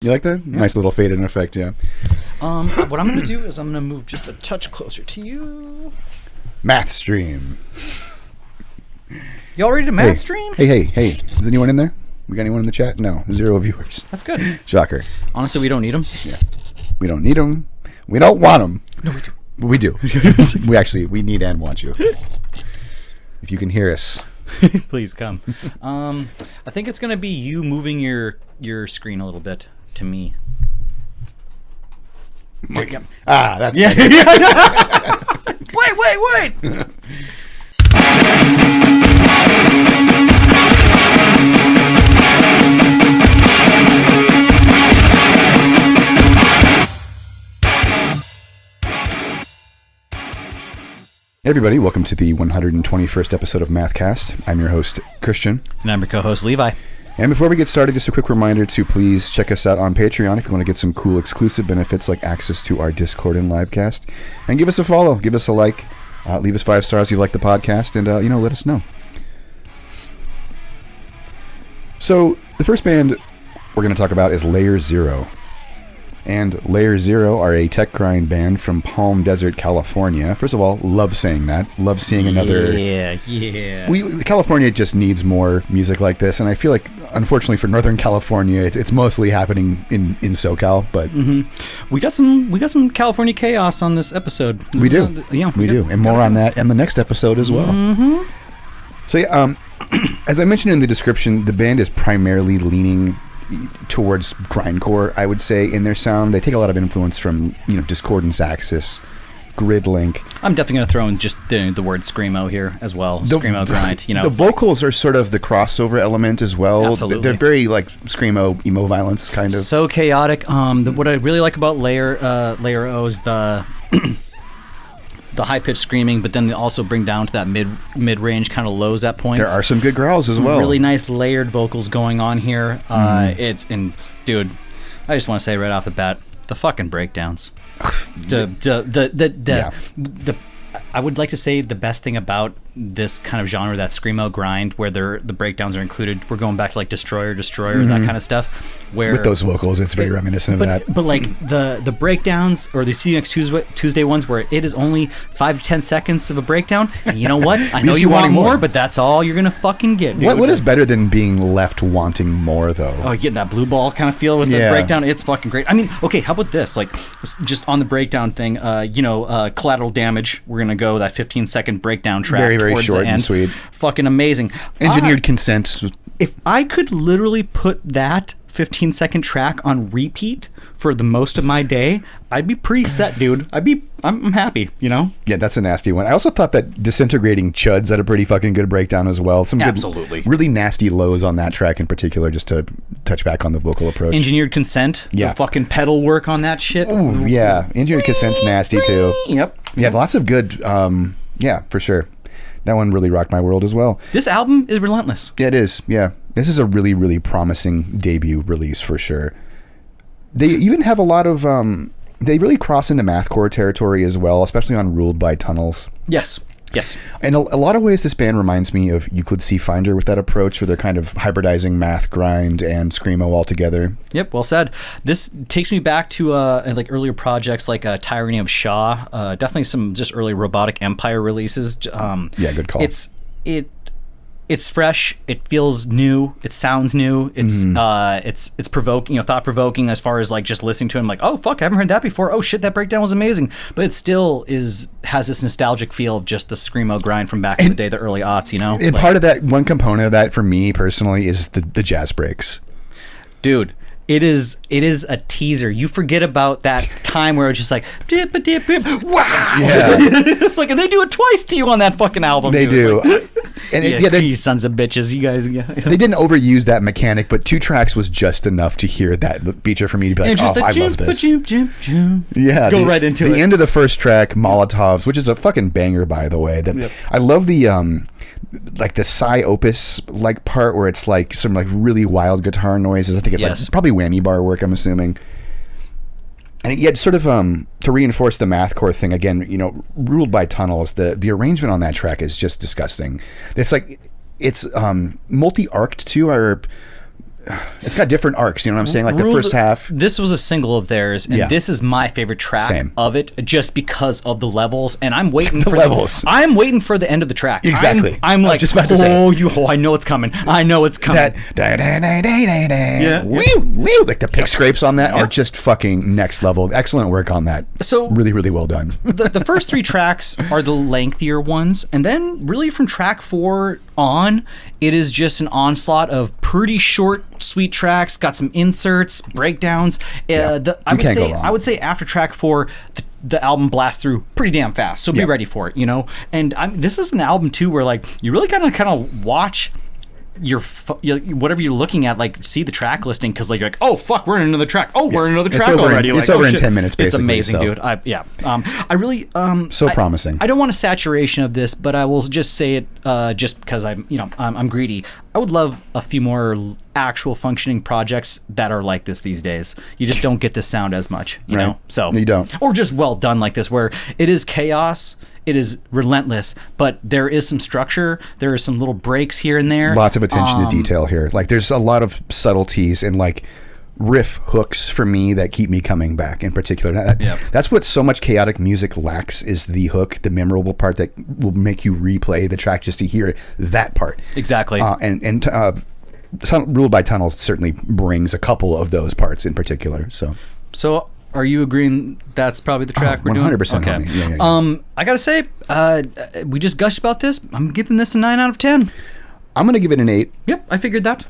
You like that? Yeah. Nice little fade in effect, yeah. What I'm going to do is I'm going to move just a touch closer to you. Math stream. Y'all ready to math stream? Hey. Is anyone in there? We got anyone in the chat? No. 0 viewers. That's good. Shocker. Honestly, we don't need them. Yeah. We don't need them. We don't want them. No, we do. We do. we need and want you. If you can hear us. Please come. I think it's going to be you moving your screen a little bit to me. That's yeah. Wait. Hey everybody, welcome to the 121st episode of Mathcast. I'm your host, Christian. And I'm your co-host, Levi. And before we get started, just a quick reminder to please check us out on Patreon if you want to get some cool exclusive benefits like access to our Discord and livecast. And give us a follow, give us a like, leave us 5 stars if you like the podcast, and let us know. So, the first band we're going to talk about is Layer Zero. And Layer Zero are a tech grind band from Palm Desert, California. First of all, love saying that. Love seeing another... Yeah. California just needs more music like this, and I feel like, unfortunately for Northern California, it's mostly happening in SoCal, but... Mm-hmm. We got some California chaos on this episode. We do. And more on that in the next episode as well. Mm-hmm. So yeah, as I mentioned in the description, the band is primarily leaning towards grindcore, I would say, in their sound. They take a lot of influence from, Discordance Axis, Gridlink. I'm definitely going to throw in just the word screamo here as well. Screamo grind, The vocals are sort of the crossover element as well. Absolutely. They're very like screamo, emo violence kind of. So chaotic. What I really like about Layer O is the the high-pitched screaming, but then they also bring down to that mid-range kind of lows at points. There are some good growls as well. Really nice layered vocals going on here. Dude, I just want to say right off the bat, the fucking breakdowns. I would like to say the best thing about this kind of genre, that screamo grind, where the breakdowns are included. We're going back to like Destroyer, that kind of stuff. Where with those vocals, it's very reminiscent of that. But like the breakdowns, or the See You Next Tuesday ones, where it is only 5 to 10 seconds of a breakdown. And you know what? I know you want more, but that's all you're gonna fucking get. Dude. What is better than being left wanting more, though? Oh, getting that blue ball kind of feel with the breakdown. It's fucking great. I mean, okay, how about this? Like, just on the breakdown thing, Collateral Damage. We're gonna go that 15-second breakdown track. Very short and sweet. Fucking amazing. Engineered Consent. If I could literally put that 15-second track on repeat for the most of my day, I'd be pretty set, dude. I'm happy, Yeah, that's a nasty one. I also thought that Disintegrating Chuds had a pretty fucking good breakdown as well. Some Absolutely. Good, really nasty lows on that track in particular, just to touch back on the vocal approach. Engineered Consent. Yeah. The fucking pedal work on that shit. Ooh, yeah. Engineered Consent's nasty too. Yep. Yeah, lots of good, for sure. That one really rocked my world as well. This album is relentless. Yeah, it is. Yeah. This is a really, really promising debut release for sure. They even have a lot of... they really cross into Mathcore territory as well, especially on Ruled by Tunnels. Yes. In a lot of ways, this band reminds me of Euclid C. Finder with that approach, where they're kind of hybridizing math grind and screamo all together. Yep, well said. This takes me back to like earlier projects like Tyranny of Shaw. Definitely some just early Robotic Empire releases. Good call. It's fresh. It feels new. It sounds new. It's provoking, thought provoking as far as like just listening to it. I'm like, oh fuck, I haven't heard that before. Oh shit, that breakdown was amazing. But it still has this nostalgic feel of just the screamo grind from back in the day, the early aughts. And part of that, one component of that for me personally is the jazz breaks. Dude. It is a teaser. You forget about that time where it's just like dip, wow. Yeah. It's like, and they do it twice to you on that fucking album. They do. You sons of bitches, you guys. Yeah. They didn't overuse that mechanic, but 2 tracks was just enough to hear that feature for me to be like, I love this. Yeah, go right into it. The end of the first track, Molotovs, which is a fucking banger, by the way. I love the like the Psy Opus like part where it's like some like really wild guitar noises. I think it's like probably whammy bar work, I'm assuming. And yet, sort of to reinforce the Mathcore thing again, Ruled by Tunnels, the arrangement on that track is just disgusting. It's like it's multi-arced too. it's got different arcs, you know what I'm saying? Like the first half. This was a single of theirs, and this is my favorite track of it, just because of the levels. And I'm waiting for levels. I'm waiting for the end of the track. Exactly. I'm like, just about to say, I know it's coming. I know it's coming. Like the pick scrapes on that are just fucking next level. Excellent work on that. So really, really well done. The first 3 tracks are the lengthier ones, and then really from track 4 on, it is just an onslaught of pretty short, sweet tracks. Got some inserts, breakdowns. I would say after track 4, the album blasts through pretty damn fast. So be ready for it, you know. And this is an album too where like you really kind of watch your whatever you're looking at, like see the track listing, because like you're like, oh fuck, we're in another track. We're in another track already. It's over in 10 minutes basically. It's amazing, dude. I really so promising. I don't want a saturation of this, but I will just say it just because I'm greedy. I would love a few more actual functioning projects that are like this these days. You just don't get this sound as much, you know? So you don't. Or just well done like this, where it is chaos, it is relentless, but there is some structure, there is some little breaks here and there. Lots of attention to detail here. Like there's a lot of subtleties and like riff hooks for me that keep me coming back in particular. That's what so much chaotic music lacks, is the hook, the memorable part that will make you replay the track just to hear that part. Exactly. Ruled by Tunnels certainly brings a couple of those parts in particular. So are you agreeing that's probably the track we're doing? 100%. Okay. Yeah. I gotta say, we just gushed about this. I'm giving this a 9 out of 10. I'm gonna give it an 8. Yep, I figured that.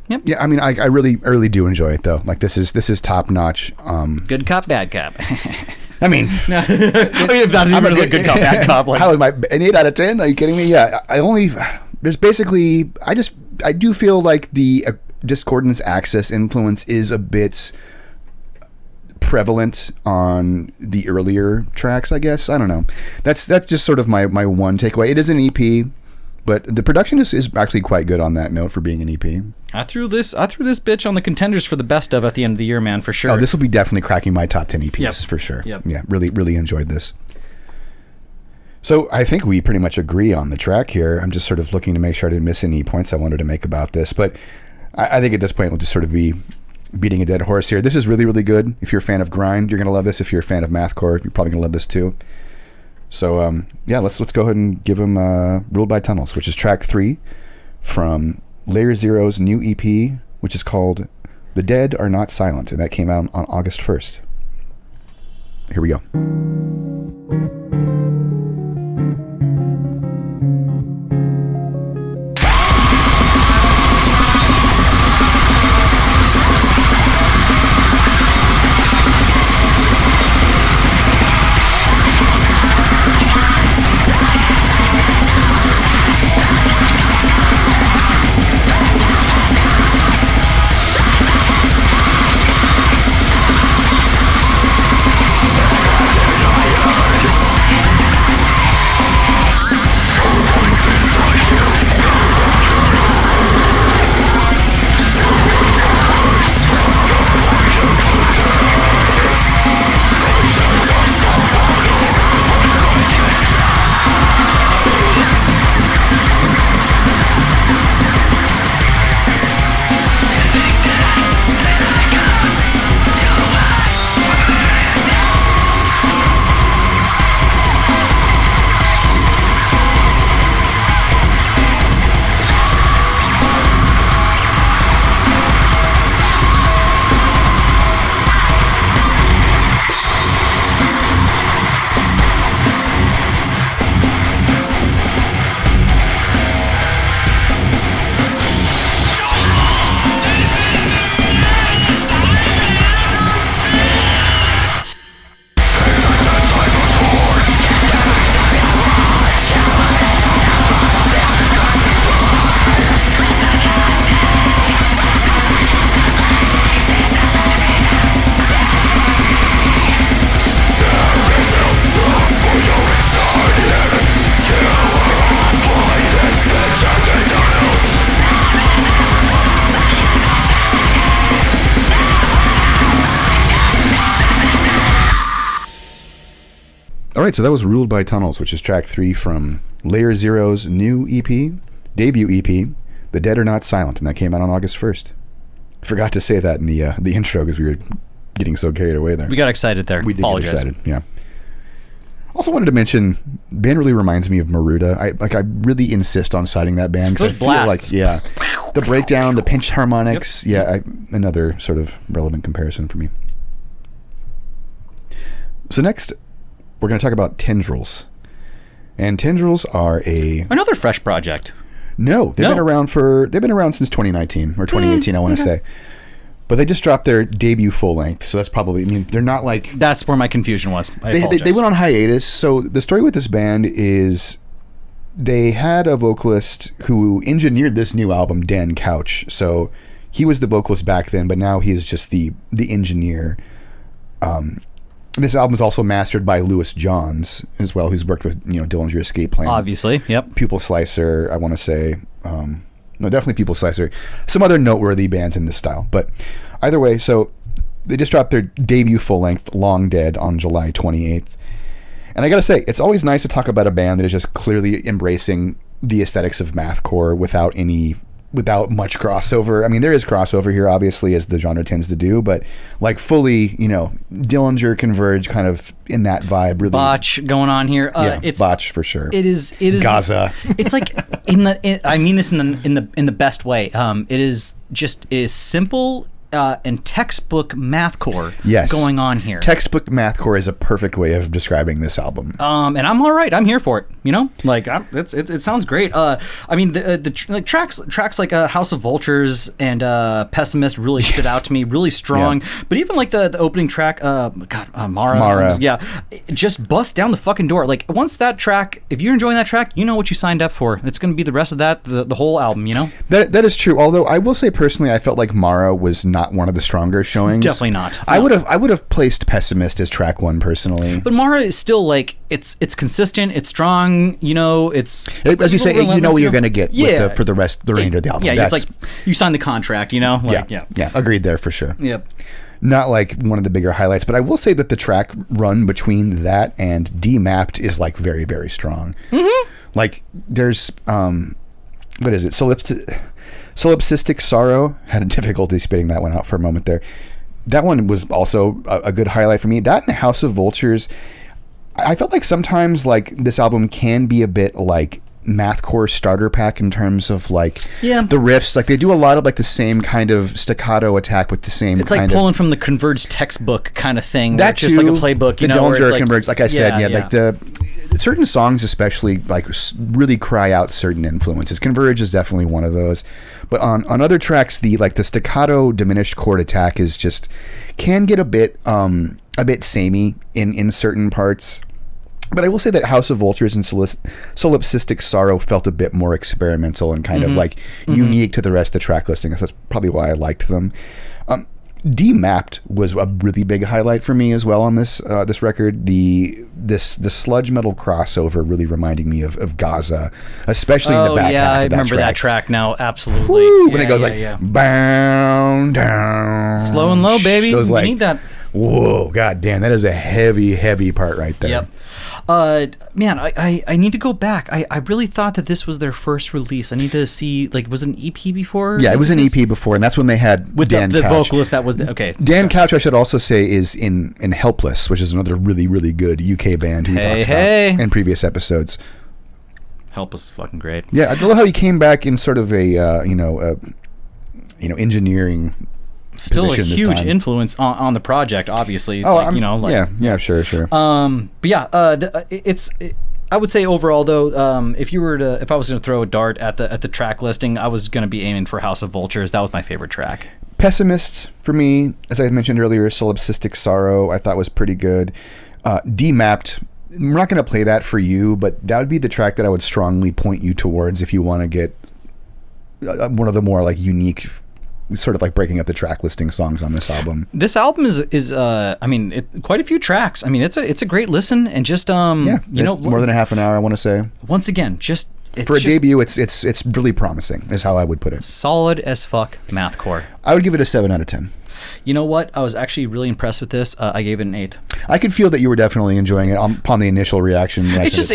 Yep. Yeah, I mean, I really do enjoy it though. Like this is top notch. Good cop, bad cop. I mean, if that's even a good cop, bad cop. Like, how am I an 8 out of 10? Are you kidding me? Yeah, there's basically, I do feel like the discordance axis influence is a bit prevalent on the earlier tracks, I guess. I don't know. That's just sort of my one takeaway. It is an EP, but the production is actually quite good on that note for being an EP. I threw this bitch on the contenders for the best of at the end of the year, man, for sure. Oh, this will be definitely cracking my top 10 EPs for sure. Yep. Yeah, really enjoyed this. So I think we pretty much agree on the track here. I'm just sort of looking to make sure I didn't miss any points I wanted to make about this, but I think at this point we'll just sort of be beating a dead horse here. This is really, really good. If you're a fan of grind, you're going to love this. If you're a fan of mathcore, you're probably going to love this too. So let's go ahead and give him Ruled by Tunnels, which is track 3 from Layer Zero's new EP, which is called The Dead Are Not Silent, and that came out on August 1st. Here we go. All right, so that was Ruled by Tunnels, which is track 3 from Layer Zero's new EP, debut EP, The Dead Are Not Silent, and that came out on August 1st. Forgot to say that in the intro because we were getting so carried away there. We got excited there. We did get excited, yeah. Also wanted to mention, band really reminds me of Maruda. I really insist on citing that band because I feel blasts. like, the breakdown, the pinch harmonics, another sort of relevant comparison for me. So next, we're going to talk about Tendrils. And Tendrils are another fresh project. No, they've been around since 2019 or 2018, I want to say. But they just dropped their debut full length, so that's probably, they're not like... That's where my confusion was. They went on hiatus. So the story with this band is they had a vocalist who engineered this new album, Dan Couch. So he was the vocalist back then, but now he's just the engineer. This album is also mastered by Louis Johns as well, who's worked with Dillinger Escape Plan. Obviously, yep. Pupil Slicer, I want to say... No, definitely Pupil Slicer. Some other noteworthy bands in this style. But either way, so they just dropped their debut full-length, Long Dead, on July 28th. And I gotta say, it's always nice to talk about a band that is just clearly embracing the aesthetics of mathcore without much crossover. There is crossover here, obviously, as the genre tends to do, but like fully, Dillinger, Converge, kind of in that vibe. Really, Botch going on here. It's Botch for sure. It is Gaza. It's like I mean this in the best way. It is simple. And textbook mathcore going on here. Textbook mathcore is a perfect way of describing this album. And I'm all right. I'm here for it. It sounds great. The tracks like House of Vultures and Pessimist really stood out to me. Really strong. Yeah. But even like the opening track, Mara. Yeah, just bust down the fucking door. Like once that track, if you're enjoying that track, you know what you signed up for. It's going to be the rest of that, the whole album. That is true. Although I will say personally, I felt like Mara was not one of the stronger showings. Definitely not. No. I would have placed Pessimist as track 1 personally. But Mara is still like it's consistent, it's strong, it's as you say, you know what you're going to get for the remainder of the album. Yeah, it's like you signed the contract, Yeah, agreed there for sure. Yep. Not like one of the bigger highlights, but I will say that the track run between that and Demapped is like very, very strong. Mm-hmm. Like there's what is it? Solipsistic Sorrow. Had a difficulty spitting that one out for a moment there. That one was also a good highlight for me. That and House of Vultures, I felt like sometimes like this album can be a bit like mathcore starter pack in terms of like the riffs. Like they do a lot of like the same kind of staccato attack with the same. It's like pulling from the Converge textbook kind of thing. That's just like a playbook. The Dillinger Converge, like I said, like the certain songs especially like really cry out certain influences. Converge is definitely one of those. But on other tracks, the staccato diminished chord attack is just can get a bit samey in certain parts. But I will say that House of Vultures and Solipsistic Sorrow felt a bit more experimental and kind of like unique to the rest of the track listing. That's probably why I liked them. Demapped was a really big highlight for me as well on this record. The sludge metal crossover really reminding me of Gaza, especially in the back half of that track. I remember that track now, absolutely. When it goes bound down. Slow and low, baby. You need that. Whoa, god damn, that is a heavy part right there. Yep. Man, I need to go back. I really thought that this was their first release. I need to see, was it an EP before? Yeah, it was an EP before, and that's when they had with Dan the Couch. Vocalist. That was okay. Dan Couch, I should also say, is in Helpless, which is another really, really good UK band who we talked about in previous episodes. Helpless is fucking great. Yeah, I love how he came back in sort of a engineering. Still a huge influence on the project, obviously. Sure. But yeah, I would say overall though, if I was going to throw a dart at the track listing, I was going to be aiming for House of Vultures. That was my favorite track. Pessimist for me, as I mentioned earlier, Solipsistic Sorrow I thought was pretty good. Demapped, we're not going to play that for you, but that would be the track that I would strongly point you towards if you want to get one of the more like unique, sort of like breaking up the track listing songs on this album. This album is quite a few tracks. It's a great listen, and just more than a half an hour, I want to say. Once again, for a debut, it's really promising, is how I would put it. Solid as fuck mathcore. I would give it a 7 out of 10. You know what? I was actually really impressed with this. I gave it an 8. I could feel that you were definitely enjoying it upon the initial reaction. It's just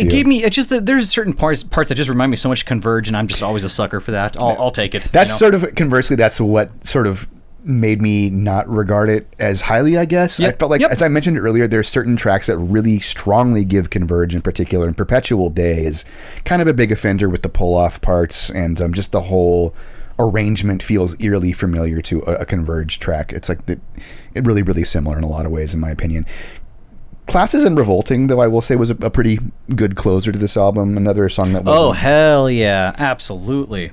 that there's certain parts that just remind me so much of Converge, and I'm just always a sucker for that. I'll take it. That's sort of, conversely, that's what sort of made me not regard it as highly, I guess. I felt like, as I mentioned earlier, there's certain tracks that really strongly give Converge in particular, and Perpetual Day is kind of a big offender with the pull-off parts, and just the whole arrangement feels eerily familiar to a Converge track. It's like it really, really similar in a lot of ways, in my opinion. Classes and Revolting, though, I will say was a pretty good closer to this album. Another song that was... Oh, hell yeah. Absolutely.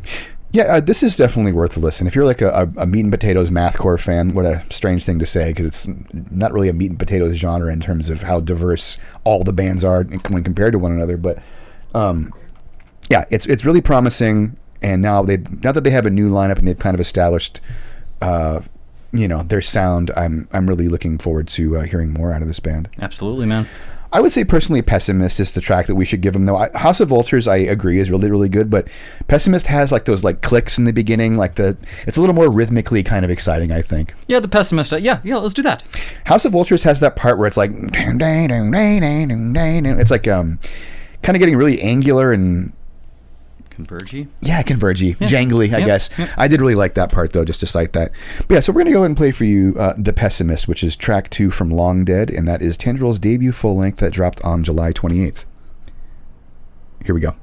Yeah, this is definitely worth a listen. If you're like a meat and potatoes mathcore fan, what a strange thing to say, because it's not really a meat and potatoes genre in terms of how diverse all the bands are when compared to one another. But yeah, it's really promising. And now that they have a new lineup and they've kind of established, their sound, I'm really looking forward to hearing more out of this band. Absolutely, man. I would say personally Pessimist is the track that we should give them, though. House of Vultures, I agree, is really, really good, but Pessimist has like those like clicks in the beginning, it's a little more rhythmically kind of exciting, I think. Yeah, the Pessimist, yeah, let's do that. House of Vultures has that part where it's like, it's like kind of getting really angular and Convergy? Yeah, Convergy. Yeah. Jangly, I guess. Yep. I did really like that part, though, just to cite that. But yeah, so we're going to go ahead and play for you The Pessimist, which is track 2 from Long Dead, and that is Tendrils' debut full-length that dropped on July 28th. Here we go.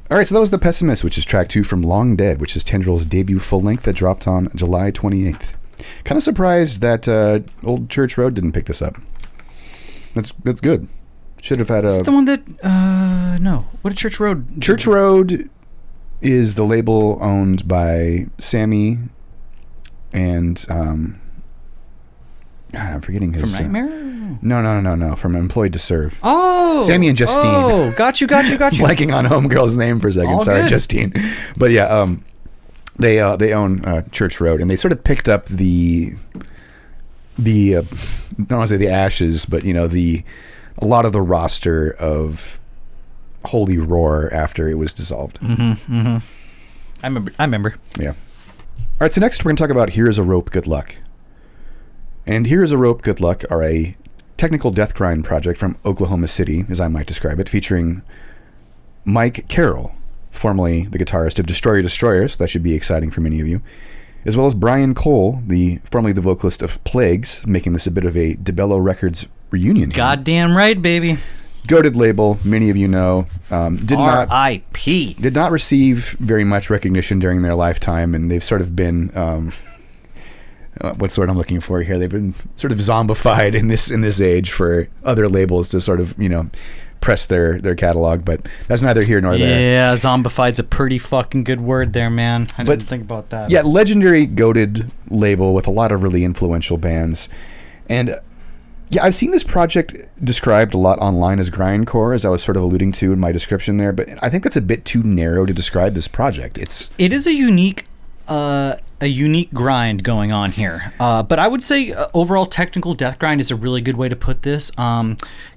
All right, so that was The Pessimist, which is track 2 from Long Dead, which is Tendrils' debut full-length that dropped on July 28th. Kind of surprised that Old Church Road didn't pick this up. That's good. Should have had a... Is the one that... no. What did Church Road... Church Road is the label owned by Sammy and... God, I'm forgetting his... From Nightmare? No. From Employed to Serve. Oh! Sammy and Justine. Oh, got you. Blanking on Homegirl's name for a second. All Sorry, good. Justine. But yeah, they own Church Road, and they sort of picked up the I don't want to say the ashes, but a lot of the roster of Holy Roar after it was dissolved. Mm-hmm. I remember. Yeah. All right, so next we're going to talk about Here's a Rope, Good Luck. And Here's a Rope, Good Luck are a technical death grind project from Oklahoma City, as I might describe it, featuring Mike Carroll, formerly the guitarist of Destroyer Destroyers, that should be exciting for many of you, as well as Brian Cole, formerly the vocalist of Plagues, making this a bit of a DeBello Records reunion. Goddamn right, baby. goated label, many of you know, R.I.P. did not receive very much recognition during their lifetime, and they've sort of been what's the word I'm looking for here? They've been sort of zombified in this age for other labels to sort of press their catalog, but that's neither here nor there. Yeah, zombified's a pretty fucking good word there, man. I didn't think about that. Yeah, legendary goated label with a lot of really influential bands, and yeah, I've seen this project described a lot online as grindcore, as I was sort of alluding to in my description there, but I think that's a bit too narrow to describe this project. It is a unique grind going on here, but I would say overall technical death grind is a really good way to put this.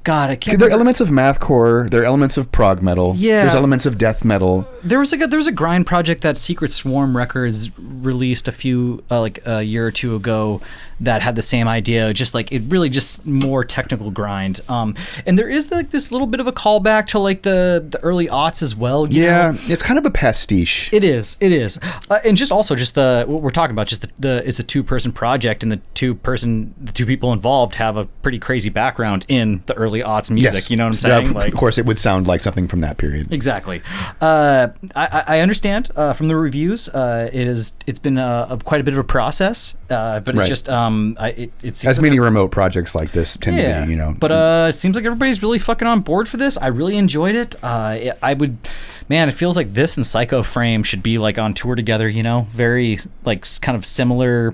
God, I can't. There are elements of mathcore. There are elements of prog metal. Yeah, there's elements of death metal. There was a grind project that Secret Swarm Records released a year or two ago that had the same idea, just like it really just more technical grind. And there is like this little bit of a callback to like the early aughts as well. You know? It's kind of a pastiche. It is, and just what we're talking about. Just it's a 2-person project, and the two people involved have a pretty crazy background in the early aughts music. Yes. You know what I'm saying? Of course, it would sound like something from that period. Exactly. I understand from the reviews. It's been quite a bit of a process, but it's just it's as many remote projects like this tend to be, But it seems like everybody's really fucking on board for this. I really enjoyed it. It feels like this and Psycho Frame should be like on tour together. Very like kind of similar,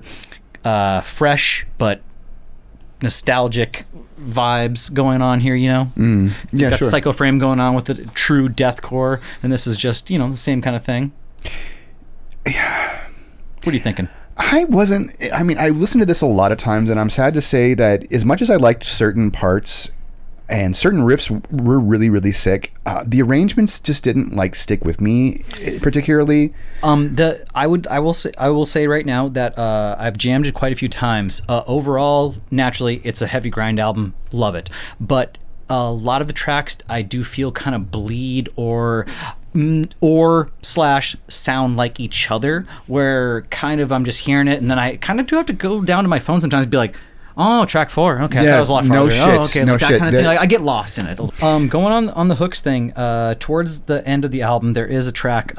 fresh but nostalgic vibes going on here. Yeah, got sure. Psycho Frame going on with the true deathcore, and this is just the same kind of thing. Yeah. What are you thinking? I listened to this a lot of times, and I'm sad to say that as much as I liked certain parts and certain riffs were really, really sick, the arrangements just didn't stick with me particularly. I will say right now that I've jammed it quite a few times. Overall, naturally, it's a heavy grind album. Love it, but a lot of the tracks I do feel kind of bleed or sound like each other, where kind of I'm just hearing it, and then I kind of do have to go down to my phone sometimes and be like, oh, track 4. Okay, that was a lot farther. No shit. Oh, okay, no that shit. kind of thing. I get lost in it. Going on the hooks thing. Towards the end of the album, there is a track,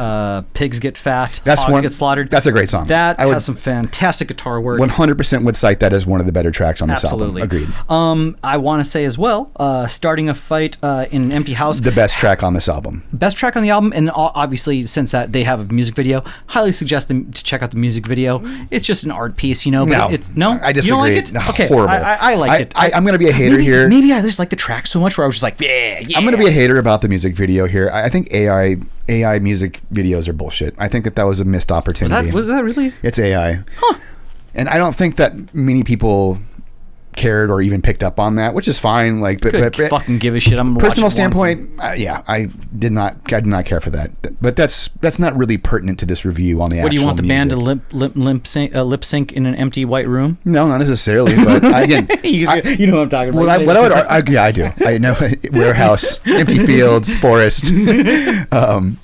"Pigs Get Fat, Hogs Get Slaughtered." That's a great song. That has some fantastic guitar work. 100% would cite that as one of the better tracks on this Absolutely. album. Agreed. I want to say as well, "Starting a Fight in an Empty House." The best track on this album. Best track on the album, and obviously since that they have a music video, highly suggest them to check out the music video. It's just an art piece, No, I disagree. You don't like it? Okay, horrible. I like it. I'm going to be a hater here. Maybe I just like the track so much where I was just like, yeah. I'm going to be a hater about the music video here. I think AI music videos are bullshit. I think that was a missed opportunity. Was that really? It's AI. Huh. And I don't think that many people cared or even picked up on that, which is fine. But fucking give a shit. I'm personal standpoint, I did not care for that. But that's not really pertinent to this review on the actual. What do you want the music. band to lip sync in an empty white room? No, not necessarily. But again, you know what I'm talking about. I do. I know. Warehouse, empty fields, forest. I'm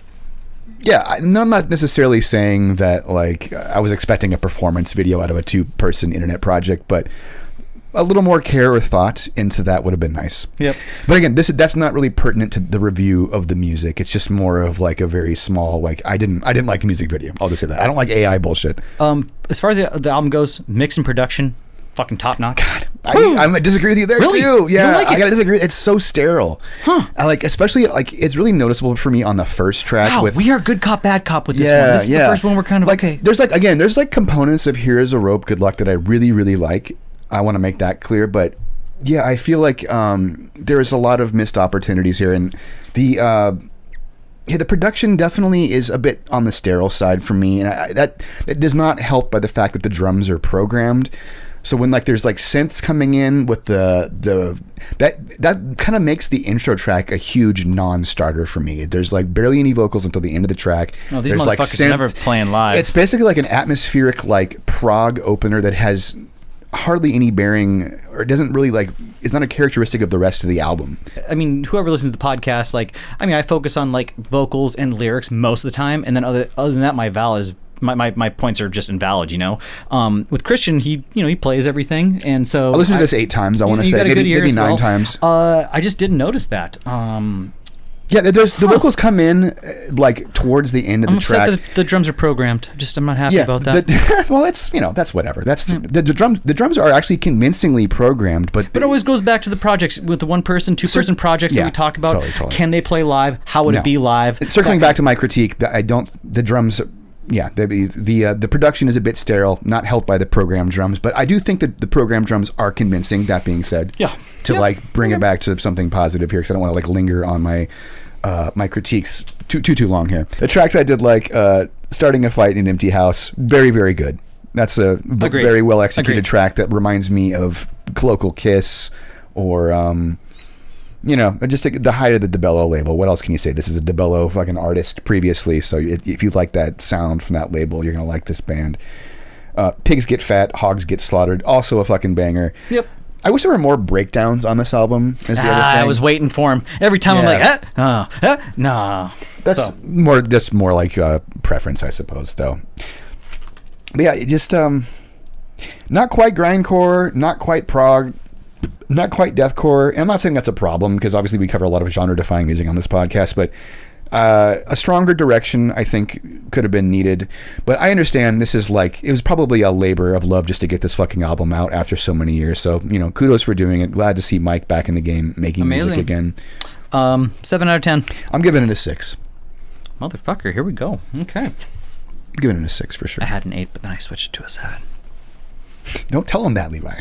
not necessarily saying that I was expecting a performance video out of a 2-person internet project, but a little more care or thought into that would have been nice. Yep. But again, that's not really pertinent to the review of the music. It's just more of a very small I didn't like the music video. I'll just say that. I don't like AI bullshit. As far as the album goes, mix and production, fucking top notch. God, I disagree with you there really? too. Yeah, you don't like it? I gotta disagree. It's so sterile. Huh? Especially it's really noticeable for me on the first track. Wow, we are good cop, bad cop with this one. This is the first one we're kind of okay. There's components of "Here's a Rope, Good Luck" that I really, really like. I want to make that clear, but yeah, I feel like there is a lot of missed opportunities here, and the production definitely is a bit on the sterile side for me, and that does not help by the fact that the drums are programmed. So when there's synths coming in with that kind of makes the intro track a huge non-starter for me. There's barely any vocals until the end of the track. Oh, these There's motherfuckers never playing live. It's basically like an atmospheric prog opener that has hardly any bearing, or doesn't really it's not a characteristic of the rest of the album. I mean, whoever listens to the podcast, I focus on vocals and lyrics most of the time, and then other than that, my my points are just invalid, you know. With Christian, he plays everything, and so I listened to this 8 times. I want to say maybe 9 times. I just didn't notice that. Yeah, the vocals come in like towards the end of the track. I'm upset that the drums are programmed. I'm not happy about that. Well, it's that's whatever. That's the drums are actually convincingly programmed, but it always goes back to the projects with the 1-person, 2-person projects that we talk about. Totally. Can they play live? How would it be live? Circling back to my critique, the drums. Yeah, the production is a bit sterile, not helped by the programmed drums, but I do think that the programmed drums are convincing. That being said, to bring it back to something positive here, because I don't want to linger on my my critiques too long here. The tracks I did Starting a Fight in an Empty House, very, very good. That's a very well executed track that reminds me of Colloquial Kiss or just the height of the DeBello label. What else can you say? This is a DeBello fucking artist previously, so if you like that sound from that label, you're gonna like this band. Pigs Get Fat, Hogs Get Slaughtered, also a fucking banger. Yep. I wish there were more breakdowns on this album. Is the other thing. I was waiting for him every time. I'm like, no. That's more like preference, I suppose, though. But yeah, just not quite grindcore, not quite prog, not quite deathcore. And I'm not saying that's a problem, because obviously we cover a lot of genre-defying music on this podcast, but a stronger direction, I think, could have been needed. But I understand this is it was probably a labor of love just to get this fucking album out after so many years. So, kudos for doing it. Glad to see Mike back in the game making music again. 7 out of 10. I'm giving it a 6. Motherfucker, here we go. Okay. I'm giving it a 6 for sure. I had an 8, but then I switched it to a 7. Don't tell him that, Levi.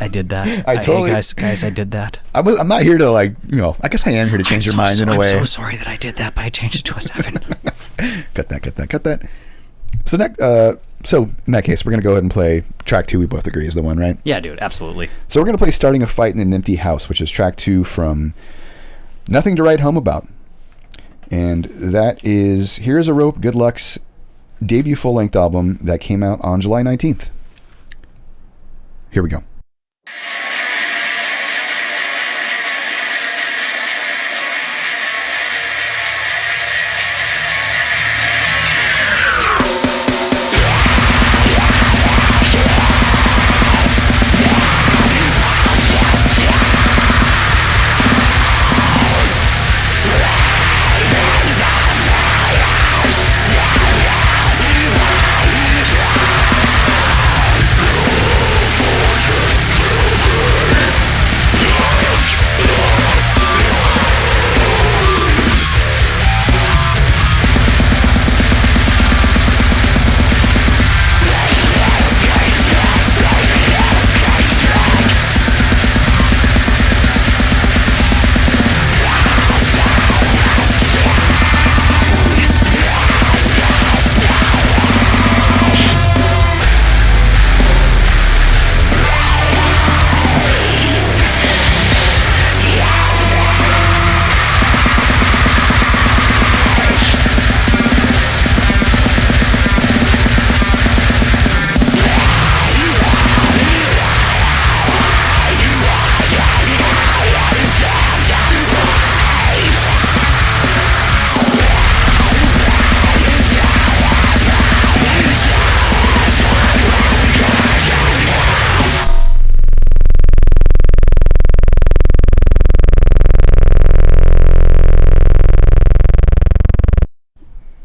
I did that. I totally, guys, I did that. I'm not here to I guess I am here to change your mind in a way. I'm so sorry that I did that, but I changed it to a 7. Cut that. So in that case, we're gonna go ahead and play track 2. We both agree is the one, right? Yeah, dude, absolutely. So we're gonna play Starting a Fight in an Empty House, which is track 2 from Nothing to Write Home About, and that is Here's a Rope, Good Luck's debut full-length album that came out on July 19th. Here we go.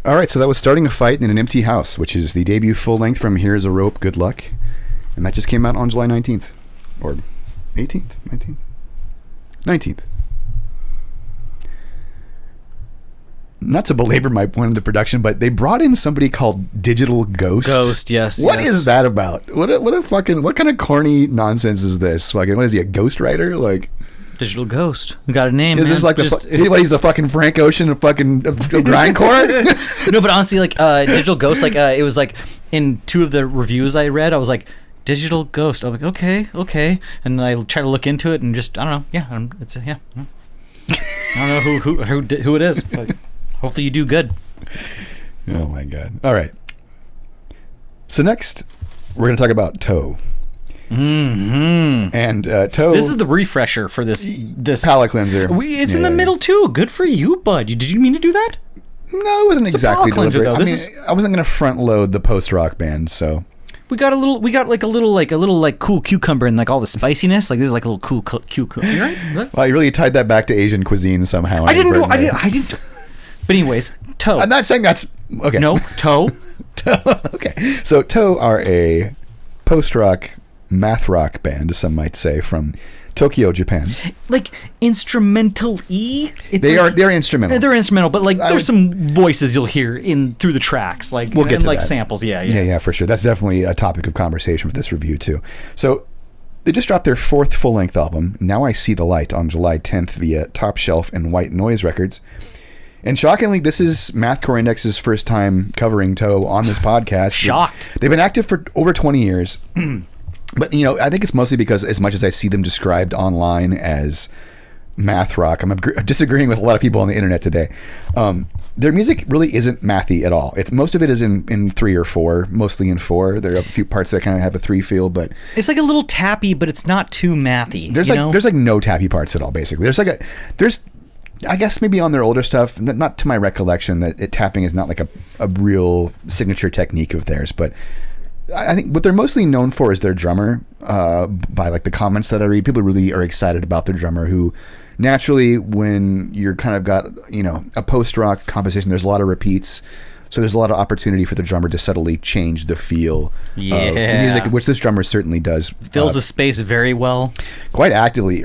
All right, so that was Starting a Fight in an Empty House, which is the debut full-length from Here's a Rope, Good Luck. And that just came out on July 19th. Or 18th? 19th? 19th. Not to belabor my point of the production, but they brought in somebody called Digital Ghost. Ghost, yes. What is that about? What kind of corny nonsense is this? Fucking, what is he, a ghostwriter? Digital Ghost. We got a name. Is this he's the fucking Frank Ocean of grindcore? No, but honestly, Digital Ghost, it was in 2 of the reviews I read, I was like, Digital Ghost. I'm like, okay, and I try to look into it and just I don't know. Yeah, it's yeah. I don't know who it is, but hopefully you do good. Oh my god! All right. So next, we're gonna talk about Toe. Mm-hmm. And Toe. This is the refresher for this palate cleanser. It's in the middle too. Good for you, bud. Did you mean to do that? No, it wasn't exactly cleanser, deliberate. though. I wasn't going to front load the post-rock band, so... We got a little cool cucumber and like all the spiciness. Like this is like a little cool cucumber. You right? Well, you really tied that back to Asian cuisine somehow. I didn't. But anyways, Toe. I'm not saying that's okay. No, Toe. Okay, so Toe are a post-rock, math rock band, some might say, from Tokyo, Japan. Like instrumental-y. They're instrumental. They're instrumental, but like there's some voices you'll hear through the tracks, like we'll get to like that. samples. Yeah, for sure. That's definitely a topic of conversation for this review too. So they just dropped their 4th full-length album, Now I See the Light, on July 10th via Top Shelf and White Noise Records. And shockingly, this is Mathcore Index's first time covering Toe on this podcast. Shocked. They've been active for over 20 years. But, I think it's mostly because as much as I see them described online as math rock, I'm disagreeing with a lot of people on the internet today. Their music really isn't mathy at all. Most of it is in 3 or 4, mostly in 4. There are a few parts that kind of have a 3 feel, but... It's like a little tappy, but it's not too mathy. There's like no tappy parts at all, basically. There's I guess maybe on their older stuff, not to my recollection, that tapping is not like a real signature technique of theirs, but... I think what they're mostly known for is their drummer. By like the comments that I read, people really are excited about their drummer, who naturally, when you're kind of got a post-rock composition, there's a lot of repeats, so there's a lot of opportunity for the drummer to subtly change the feel of the music, which this drummer certainly does. Fills the space very well. Quite actively,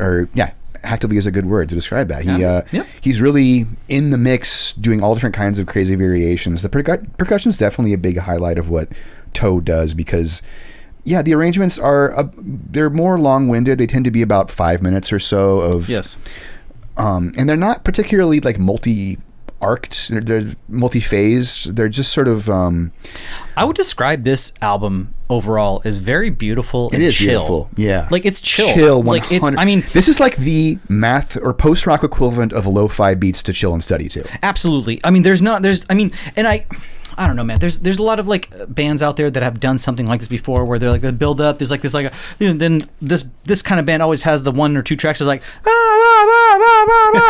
actively is a good word to describe that. He's really in the mix, doing all different kinds of crazy variations. The percussion is definitely a big highlight of what Toe does, because the arrangements they're more long-winded. They tend to be about 5 minutes or so of and they're not particularly like multi-arced, they're multi-phased. They're just sort of I would describe this album overall as very beautiful and it is chill. Beautiful. Like it's chill. 100. Like this is like the math or post-rock equivalent of lo-fi beats to chill and study to. Absolutely. I don't know, man. There's a lot of like bands out there that have done something like this before, where they're like the build up. There's like this then this kind of band always has the 1 or 2 tracks. They're like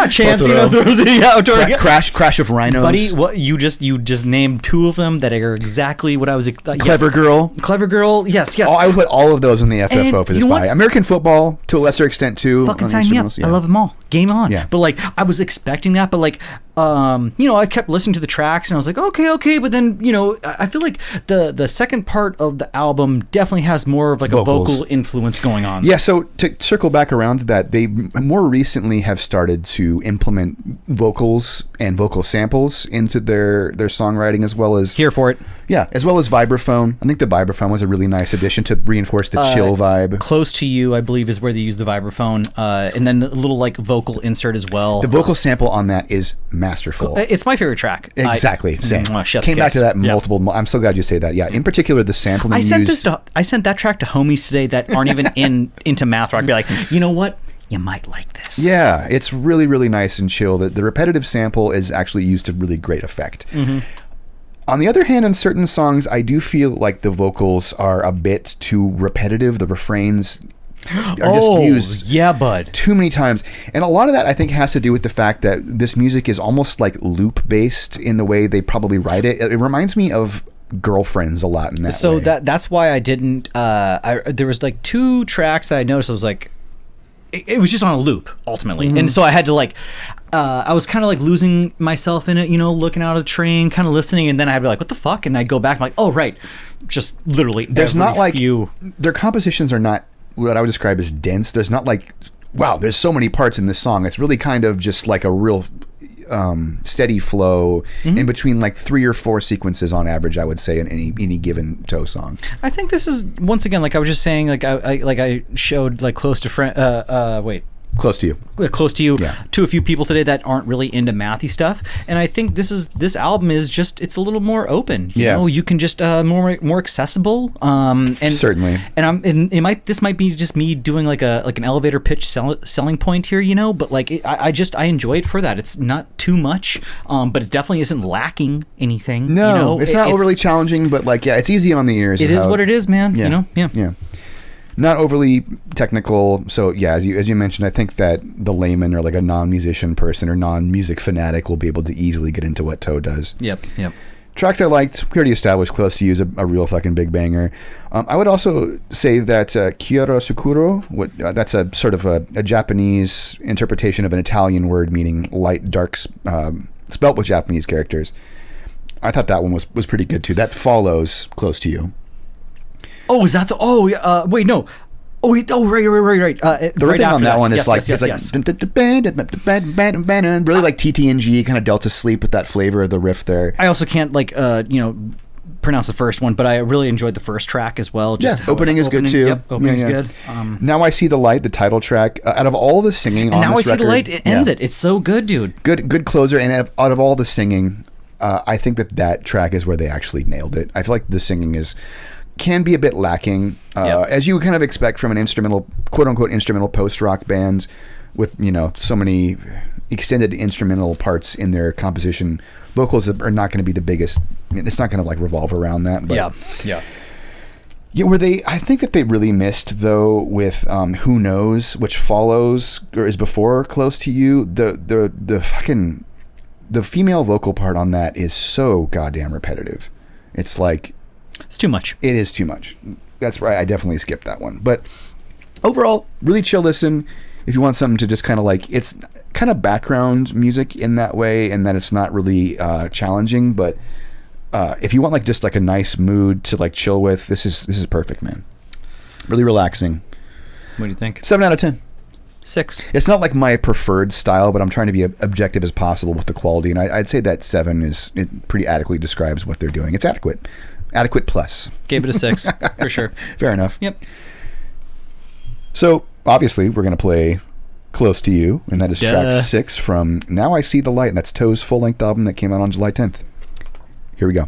chants, throws it out. Crash of Rhinos. Buddy, what you just named 2 of them that are exactly what I was. Clever Girl. Yes. Oh, I would put all of those in the FFO for this buy. American Football to a lesser extent too. Fucking sign me up. I love them all. Game on. Yeah. But like I was expecting that, but like I kept listening to the tracks and I was like, okay, but then I feel like the second part of the album definitely has more of like vocals. A vocal influence going on. Yeah, so to circle back around to that, they more recently have started to implement vocals and vocal samples into their songwriting, as well as here for it. Yeah, as well as vibraphone. I think the vibraphone was a really nice addition to reinforce the chill vibe. Close to You, I believe, is where they use the vibraphone, and then a little like vocal insert as well. The vocal sample on that is masterful. It's my favorite track. Exactly, same. Came back to that multiple. I'm so glad you say that. Yeah, in particular, the sample. I sent that track to homies today that aren't even into math rock. Be like, you know what? You might like this. Yeah, it's really, really nice and chill. The repetitive sample is actually used to really great effect. Mm-hmm. On the other hand, in certain songs, I do feel like the vocals are a bit too repetitive. The refrains are just used too many times. And a lot of that, I think, has to do with the fact that this music is almost like loop-based in the way they probably write it. It reminds me of Girlfriends a lot in that way. So that's why I didn't... there was like 2 tracks that I noticed. I was like... It was just on a loop, ultimately. Mm-hmm. And so I had to like... I was kind of like losing myself in it, looking out of the train, kind of listening, and then I'd be like, what the fuck? And I'd go back, I'm like, oh, right. Just literally there's not like... Their compositions are not what I would describe as dense. There's not like, wow, there's so many parts in this song. It's really kind of just like a real... steady flow in between like 3 or 4 sequences on average, I would say, in any given Toe song. I think this is, once again, like I was just saying, like I showed like Close to You to a few people today that aren't really into mathy stuff, and I think this album is just, it's a little more open. You can just more accessible. And certainly. And this might be just me doing like an elevator pitch selling point here, but like I enjoy it for that. It's not too much, but it definitely isn't lacking anything. No, it's not overly challenging, but like it's easy on the ears. It is what it is, man. Yeah. Not overly technical. So yeah, as you mentioned, I think that the layman or like a non-musician person or non-music fanatic will be able to easily get into what Toe does. Yep. Tracks I liked, we already established Close to You is a real fucking big banger. I would also say that Chiaro Sicuro, that's a sort of a Japanese interpretation of an Italian word meaning light, dark, spelt with Japanese characters. I thought that one was pretty good too. That follows Close to You. Oh, is that the... Oh, wait, no. Oh, right. The riffing on that one is like really like TTNG, kind of Delta Sleep with that flavor of the riff there. I also can't pronounce the first one, but I really enjoyed the first track as well. Just opening is good too. Yep, opening is good. Now I See the Light, the title track. Out of all the singing on this record, Now I See the Light, it ends it. It's so good, dude. Good closer. And out of all the singing, I think that track is where they actually nailed it. I feel like the singing can be a bit lacking, as you would kind of expect from an instrumental, quote unquote, instrumental post-rock bands with, so many extended instrumental parts in their composition. Vocals are not going to be the biggest. It's not going to like revolve around that. But yeah. I think that they really missed though with Who Knows, which follows or is before Close to You. The female vocal part on that is so goddamn repetitive. It's like, it's too much. It is too much. That's right. I definitely skipped that one. But overall, really chill listen. If you want something to just kind of like, it's kind of background music in that way, and that it's not really challenging. But if you want like just like a nice mood to like chill with, this is perfect, man. Really relaxing. What do you think? 7 out of 10. 6. It's not like my preferred style, but I'm trying to be objective as possible with the quality, and I'd say that 7 it pretty adequately describes what they're doing. It's adequate. Adequate plus. Gave it a 6 for sure. Fair enough. Yep. So obviously we're going to play Close to You, and that is track 6 from Now I See the Light, and that's Toe's full-length album that came out on July 10th. Here we go.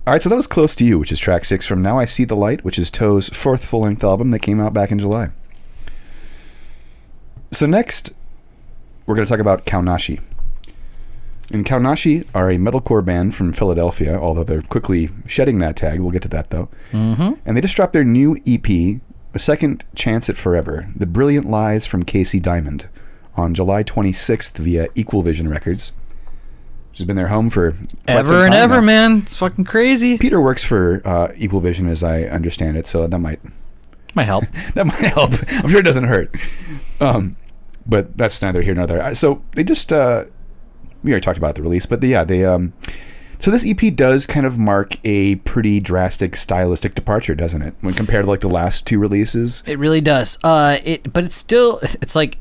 All right, so that was Close to You, which is track 6 from Now I See the Light, which is Toe's 4th full-length album that came out back in July. So next, we're going to talk about Kaonashi. And Kaonashi are a metalcore band from Philadelphia, although they're quickly shedding that tag. We'll get to that, though. Mm-hmm. And they just dropped their new EP, A Second Chance at Forever, The Brilliant Lies from Casey Diamond, on July 26th via Equal Vision Records, which has been their home for ever and ever, man. It's fucking crazy. Peter works for Equal Vision, as I understand it, so that might help. That might help. I'm sure it doesn't hurt. But that's neither here nor there. So they just we already talked about the release, but so this EP does kind of mark a pretty drastic stylistic departure, doesn't it, when compared to like the last 2 releases? It really does. But it's like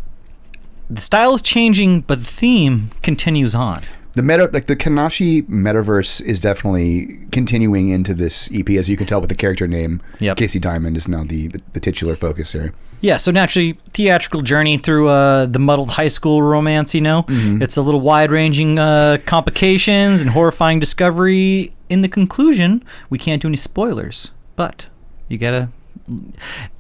the style is changing, but the theme continues on. The Kaonashi metaverse is definitely continuing into this EP, as you can tell with the character name. Yep. Casey Diamond is now the titular focus here. Yeah, so naturally, theatrical journey through the muddled high school romance, Mm-hmm. It's a little wide-ranging complications and horrifying discovery. In the conclusion, we can't do any spoilers, but you gotta,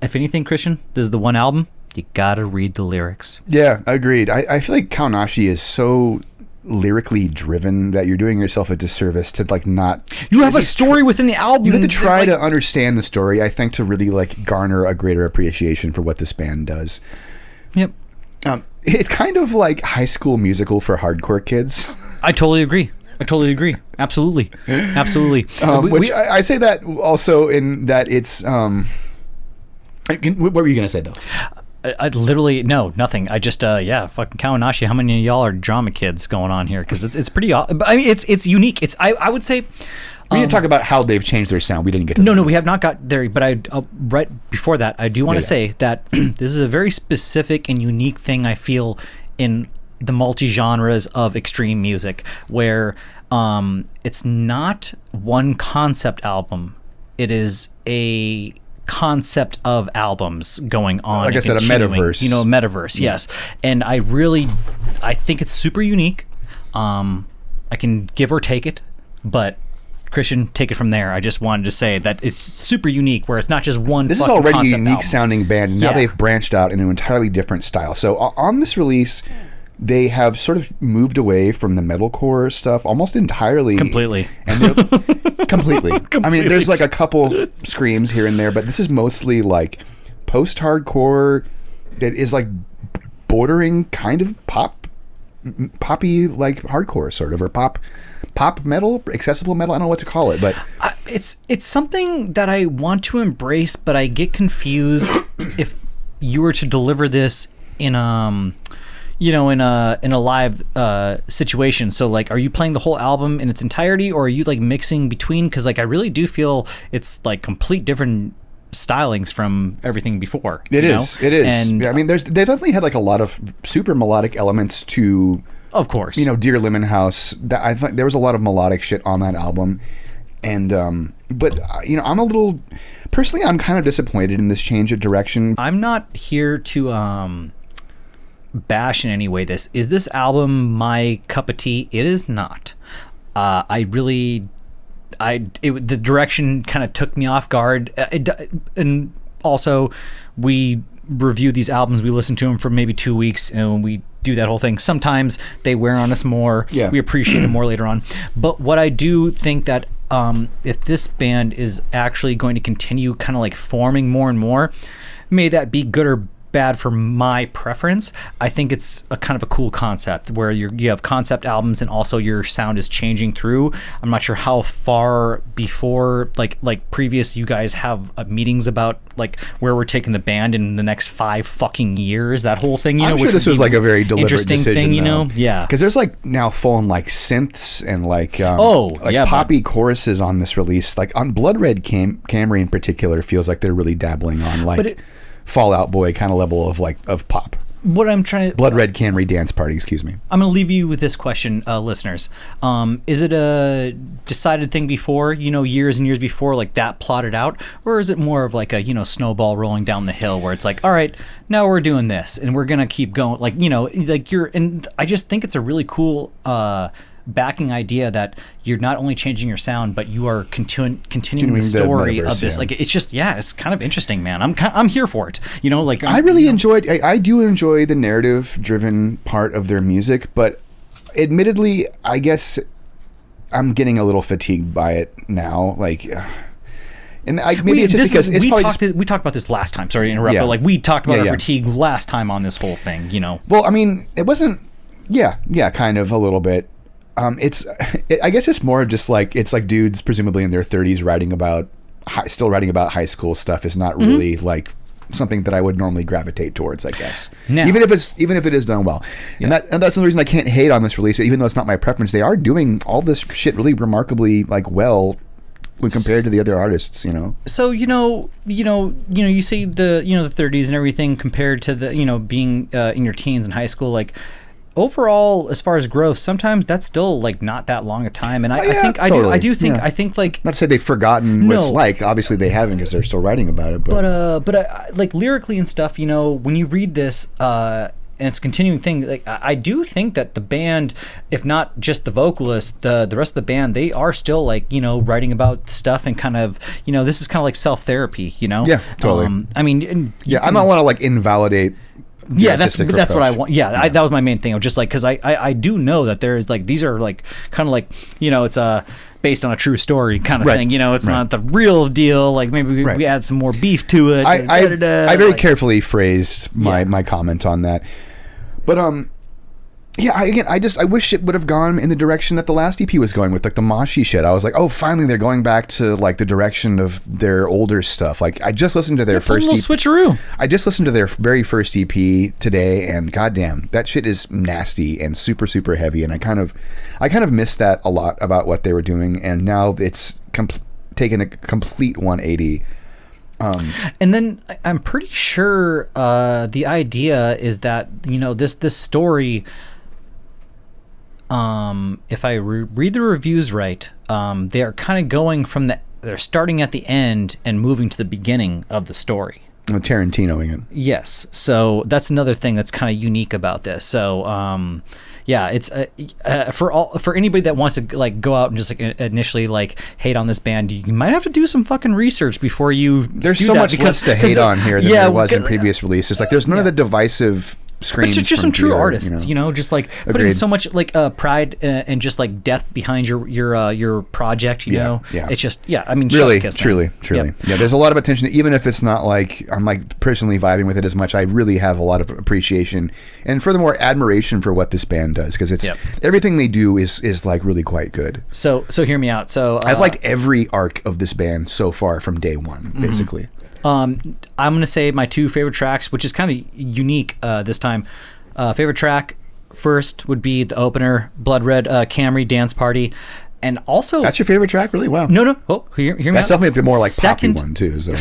if anything, Christian, this is the one album, you gotta read the lyrics. Yeah, agreed. I feel like Kaonashi is so lyrically driven that you're doing yourself a disservice to like not. You have a story within the album. You have to try to understand the story, I think, to really like garner a greater appreciation for what this band does. Yep. It's kind of like High School Musical for hardcore kids. I totally agree. Absolutely. I say that also in that it's. What were you gonna say though? I literally no, nothing. I just fucking Kaonashi. How many of y'all are drama kids going on here? Because it's pretty. I mean, it's unique. It's I would say. We need to talk about how they've changed their sound. We didn't get to No, we have not got there. But right before that, I do want to say that this is a very specific and unique thing I feel in the multi-genres of extreme music, where it's not one concept album. It is a concept of albums going on, like I said, a metaverse, a metaverse. Yes. And I think it's super unique. I can give or take it, but Christian, take it from there. I just wanted to say that it's super unique, where it's not just one. This is already a unique sounding band, and now they've branched out into an entirely different style. So on this release, they have sort of moved away from the metalcore stuff almost entirely. Completely. Completely. I mean, there's like a couple screams here and there, but this is mostly like post-hardcore that is like bordering kind of poppy like hardcore sort of, or pop metal, accessible metal. I don't know what to call it, but it's something that I want to embrace, but I get confused if you were to deliver this in in a live situation. So like, are you playing the whole album in its entirety, or are you like mixing between? Because like, I really do feel it's like complete different stylings from everything before. It is. And I mean, they've definitely had like a lot of super melodic elements to, of course, Dear Lemon House. That I think there was a lot of melodic shit on that album, and but I'm a little personally, I'm kind of disappointed in this change of direction. I'm not here to bash in any way. Is this album my cup of tea? It is not. The direction kind of took me off guard, and also we review these albums, we listen to them for maybe 2 weeks, and we do that whole thing. Sometimes they wear on us more. We appreciate it more later on. But what I do think that if this band is actually going to continue kind of like forming more and more, may that be good or bad for my preference. I think it's a kind of a cool concept where you have concept albums and also your sound is changing through. I'm not sure how far before like previous you guys have meetings about like where we're taking the band in the next 5 fucking years, that whole thing, I'm sure this was like a very deliberate interesting decision, thing, yeah, because there's like now full on like synths and like poppy choruses on this release. Like on Blood Red Camry in particular feels like they're really dabbling on like Fall Out Boy kind of level of pop. What I'm trying to... Blood Red Camry Dance Party, excuse me. I'm going to leave you with this question, listeners. Is it a decided thing before, years and years before, like that plotted out? Or is it more of like a, snowball rolling down the hill where it's like, all right, now we're doing this and we're going to keep going. Like, and I just think it's a really cool backing idea that you're not only changing your sound, but you are continuing the story of this. Like, it's just, it's kind of interesting, man. I'm here for it. You know, like, I really enjoyed. I do enjoy the narrative-driven part of their music, but admittedly, I guess I'm getting a little fatigued by it now. Like, and maybe it's just because we talked about this last time. Sorry to interrupt, but like we talked about our fatigue last time on this whole thing. You know. Well, I mean, it wasn't. Yeah, kind of a little bit. I guess it's more of just like, it's like dudes presumably in their 30s still writing about high school stuff is not really like something that I would normally gravitate towards, I guess. Now, even if it is done well. And that's the reason I can't hate on this release, even though it's not my preference. They are doing all this shit really remarkably like well when compared to the other artists, you know. So you see the the 30s and everything compared to the being in your teens in high school, like. Overall, as far as growth, sometimes that's still like not that long a time, and I think like, not to say they've forgotten what it's like. Obviously, they haven't, because they're still writing about it. But like lyrically and stuff, when you read this, and it's a continuing thing. Like, I do think that the band, if not just the vocalist, the rest of the band, they are still like writing about stuff and kind of this is kind of like self therapy. Yeah, totally. I mean, I don't want to like invalidate. That's what I want. That was my main thing. I'm just like, because I do know that there's like, these are like kind of like it's based on a true story kind of thing. It's not the real deal. Like, maybe we add some more beef to it. I very carefully phrased my comment on that, but I wish it would have gone in the direction that the last EP was going with, like the Moshi shit. I was like, oh, finally they're going back to like the direction of their older stuff. Like, I just listened to their first EP. Switcheroo. I just listened to their very first EP today, and goddamn, that shit is nasty and super, super heavy. And I kind of missed that a lot about what they were doing, and now it's taken a complete 180. And then I'm pretty sure the idea is that this story. If I read the reviews right, they are kind of going from they're starting at the end and moving to the beginning of the story. Tarantinoing it. Yes. So that's another thing that's kind of unique about this. So, it's for anybody that wants to like go out and just like initially like hate on this band, you might have to do some fucking research before you. There's so much less to hate on here than there was in previous releases. Like, there's none of the divisive. But it's just some true artists, just like putting so much like pride and just like depth behind your project, know. It's just I mean, really, truly. Yeah, there's a lot of attention, even if it's not like I'm like personally vibing with it as much. I really have a lot of appreciation and furthermore admiration for what this band does, because it's everything they do is like really quite good. So hear me out. So I've liked every arc of this band so far from day one, basically. I'm going to say my two favorite tracks, which is kind of unique this time. Favorite track first would be the opener, Blood Red Camry Dance Party. And also... That's your favorite track? Really? Wow. No. Oh, hear me out. That's definitely the more like poppy one too. So.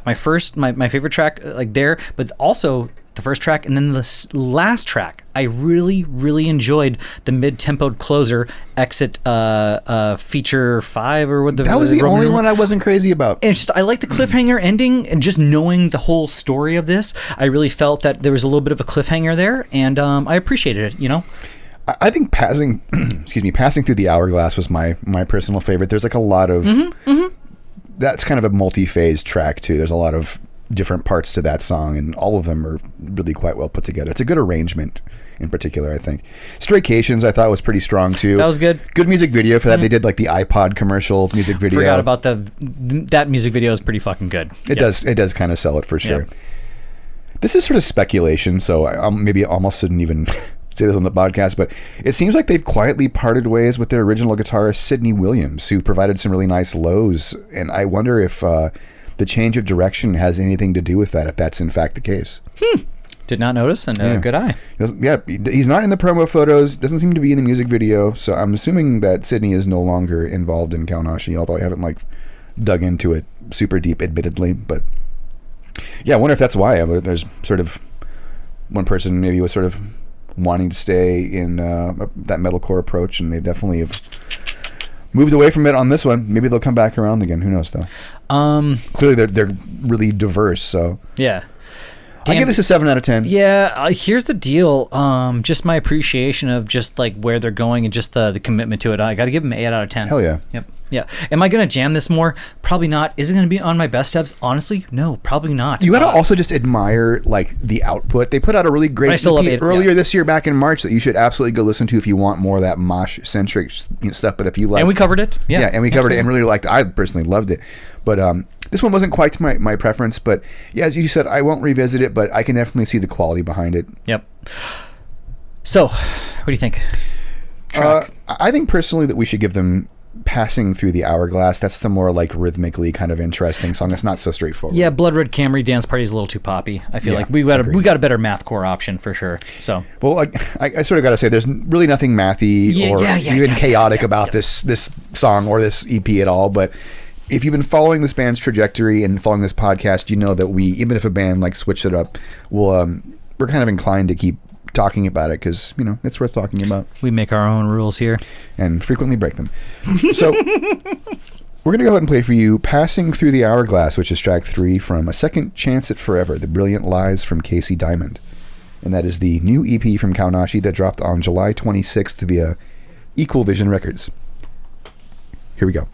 My favorite track like there, but also the first track, and then the last track. I really, really enjoyed the mid-tempoed closer, Exit feature 5 or what the... That was the only one I wasn't crazy about. And I like the cliffhanger ending, and just knowing the whole story of this, I really felt that there was a little bit of a cliffhanger there, and I appreciated it, I think passing through the hourglass was my personal favorite. There's like a lot of that's kind of a multi-phase track too. There's a lot of different parts to that song, and all of them are really quite well put together. It's a good arrangement in particular, I think. Straycations I thought was pretty strong too. That was good. Good music video for that. They did like the iPod commercial music video. Forgot about that music video is pretty fucking good. It does kind of sell it for sure. This is sort of speculation, so I maybe almost shouldn't even say this on the podcast, but it seems like they've quietly parted ways with their original guitarist Sidney Williams, who provided some really nice lows, and I wonder if the change of direction has anything to do with that, if that's in fact the case. Did not notice, and good eye. Yeah, he's not in the promo photos, doesn't seem to be in the music video, so I'm assuming that Sidney is no longer involved in Kaonashi, although I haven't like dug into it super deep, admittedly, but yeah, I wonder if that's why. There's sort of one person maybe was sort of wanting to stay in that metalcore approach, and they definitely have moved away from it on this one. Maybe they'll come back around again. Who knows, though? Clearly, they're really diverse. So yeah. I give this a 7 out of 10. Yeah, here's the deal. Just my appreciation of just like where they're going and just the commitment to it. I got to give them 8 out of 10. Hell yeah. Yep. Yeah. Am I going to jam this more? Probably not. Is it going to be on my best steps? Honestly, no, probably not. You got to also just admire like the output. They put out a really great EP earlier this year, back in March, that you should absolutely go listen to if you want more of that mosh-centric stuff. But if you like, and we covered it. Yeah, and we covered it and really liked it. I personally loved it. But this one wasn't quite to my preference. But yeah, as you said, I won't revisit it, but I can definitely see the quality behind it. Yep. So, what do you think? I think personally that we should give them Passing Through the Hourglass. That's the more like rhythmically kind of interesting song. That's not so straightforward. Yeah, Blood Red Camry Dance Party is a little too poppy. I feel like we got a better mathcore option for sure. So well, I sort of got to say, there's really nothing mathy or even chaotic about this song or this EP at all. But if you've been following this band's trajectory and following this podcast, you know that we, even if a band like switched it up, we're kind of inclined to keep talking about it because it's worth talking about. We make our own rules here and frequently break them. So we're gonna go ahead and play for you Passing Through the Hourglass, which is track 3 from A Second Chance at Forever, The Brilliant Lies from Casey Diamond, and that is the new EP from Kaonashi that dropped on July 26th via Equal Vision Records. Here we go.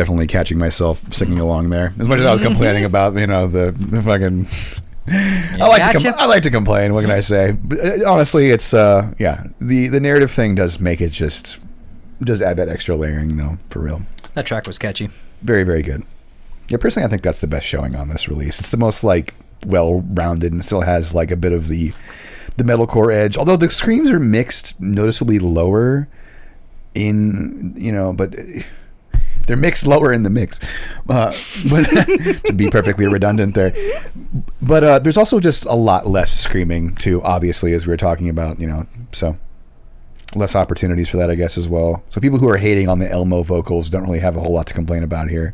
definitely catching myself singing along there. As much as I was complaining about, the fucking. I like to complain. What can I say? But, honestly, it's the narrative thing does make it does add that extra layering though, for real. That track was catchy. Very, very good. Yeah, personally, I think that's the best showing on this release. It's the most like well-rounded and still has like a bit of the metalcore edge. Although the screams are mixed noticeably lower but they're mixed lower in the mix. But to be perfectly redundant there. But there's also just a lot less screaming too, obviously, as we were talking about, so less opportunities for that, I guess, as well. So people who are hating on the Elmo vocals don't really have a whole lot to complain about here.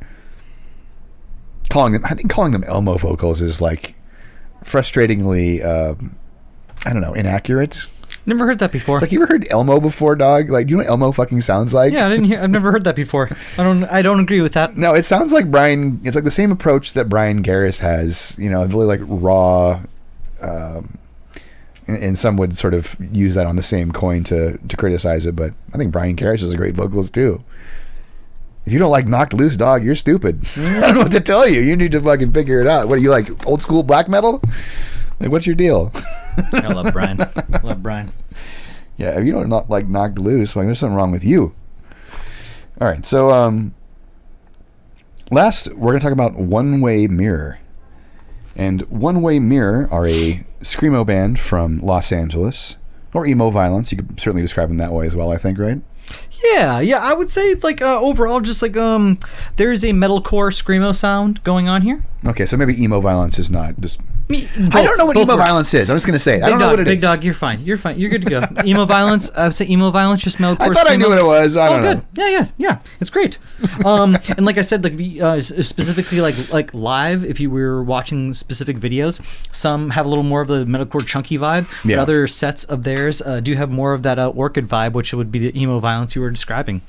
I think calling them Elmo vocals is like frustratingly, inaccurate. Never heard that before. It's like, you ever heard Elmo before, dog? Like, do you know what Elmo fucking sounds like? Yeah, I've never heard that bore. I don't agree with that. No, it sounds like Brian. It's like the same approach that Brian Garris has. Really like raw. And some would sort of use that on the same coin to criticize it, but I think Brian Garris is a great vocalist too. If you don't like Knocked Loose, dog, you're stupid. I don't know what to tell you. You need to fucking figure it out. What, are you like old school black metal? Like, what's your deal? I love Brian. Yeah, if you don't not like Knocked Loose, like, there's something wrong with you. All right, so last we're gonna talk about One Way Mirror, and One Way Mirror are a screamo band from Los Angeles, or emo violence. You could certainly describe them that way as well, I think, right? Yeah, I would say like overall, just like there's a metalcore screamo sound going on here. Okay, so maybe emo violence is not just. I don't know what emo violence is. I'm just gonna say it. I don't know what it is. Big dog, you're fine. You're good to go. Emo violence. I would say emo violence, just metalcore. I thought screamo. I knew what it was. I don't know. Good. Yeah. It's great. And like I said, like specifically like live, if you were watching specific videos, some have a little more of the metalcore chunky vibe. Yeah. But other sets of theirs do have more of that orchid vibe, which would be the emo violence you were describing.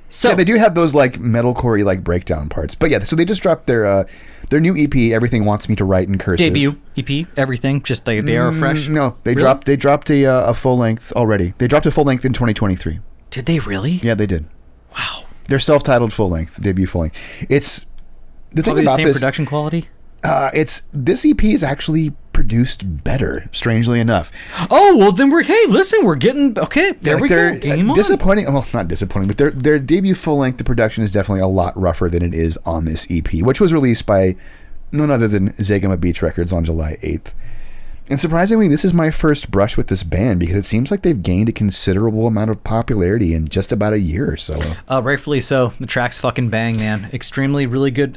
So yeah, they do have those like metalcore like breakdown parts. But yeah, so they just dropped their new EP, Everything Wants Me to Write in Cursive. Debut EP, everything, just they are fresh. No, they dropped a full length already. They dropped a full length in 2023. Did they really? Yeah, they did. Wow. Their self-titled full length, debut full length. It's the Probably thing about the same production quality. This EP is actually produced better, strangely enough. Oh, well then we're getting okay. There we go. Disappointing. Well, not disappointing, but their debut full length, the production is definitely a lot rougher than it is on this EP, which was released by none other than Zegama Beach Records on July 8th. And surprisingly, this is my first brush with this band because it seems like they've gained a considerable amount of popularity in just about a year or so. Rightfully so. The tracks fucking bang, man. Extremely, really good.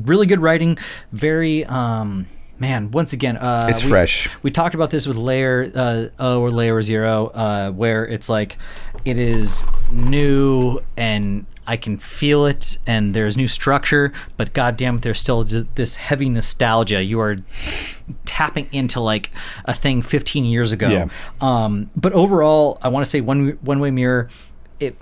Really good writing. Very, man. Once again, it's fresh. We talked about this with Layer or Layer Zero, where it's like it is new and I can feel it, and there's new structure, but goddamn it, there's still this heavy nostalgia. You are tapping into like a thing 15 years ago. Yeah. But overall, I want to say One Way Mirror,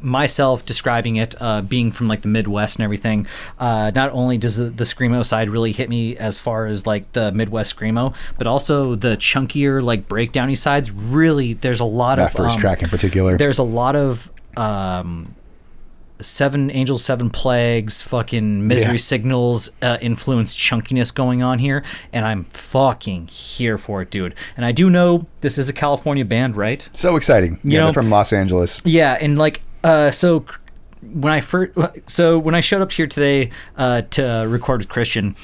myself describing it, being from like the Midwest and everything, not only does the screamo side really hit me as far as like the Midwest screamo, but also the chunkier like breakdowny sides. Really, there's a lot of that first track in particular. There's a lot of Seven Angels, Seven Plagues, fucking Misery Signals influence chunkiness going on here, and I'm fucking here for it, dude. And I do know this is a California band, right? So exciting. They're from Los Angeles. Yeah, and like so when I showed up here today to record with Christian,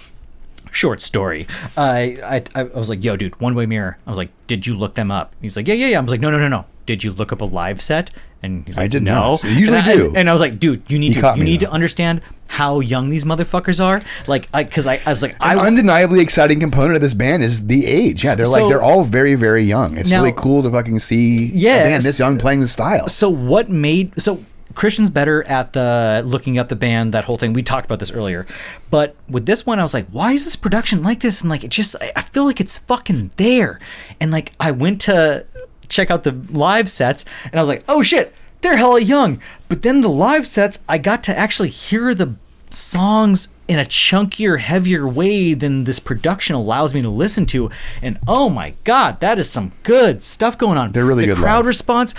short story, I was like, yo, dude, One Way Mirror. I was like, did you look them up? He's like, yeah. I was like, no. Did you look up a live set? And he's like, I did no. not. You usually do. And I was like, dude, you need to understand how young these motherfuckers are. Like, because I was like, an undeniably exciting component of this band is the age. Yeah, they're all very, very young. It's really cool to fucking see a band this young playing the style. So Christian's better at the looking up the band, that whole thing. We talked about this earlier. But with this one, I was like, why is this production like this? And like, I feel like it's fucking there. And like, I went to check out the live sets and I was like, oh shit, they're hella young. But then the live sets, I got to actually hear the songs in a chunkier, heavier way than this production allows me to listen to. And oh my God, that is some good stuff going on. They're really good. The crowd live. response,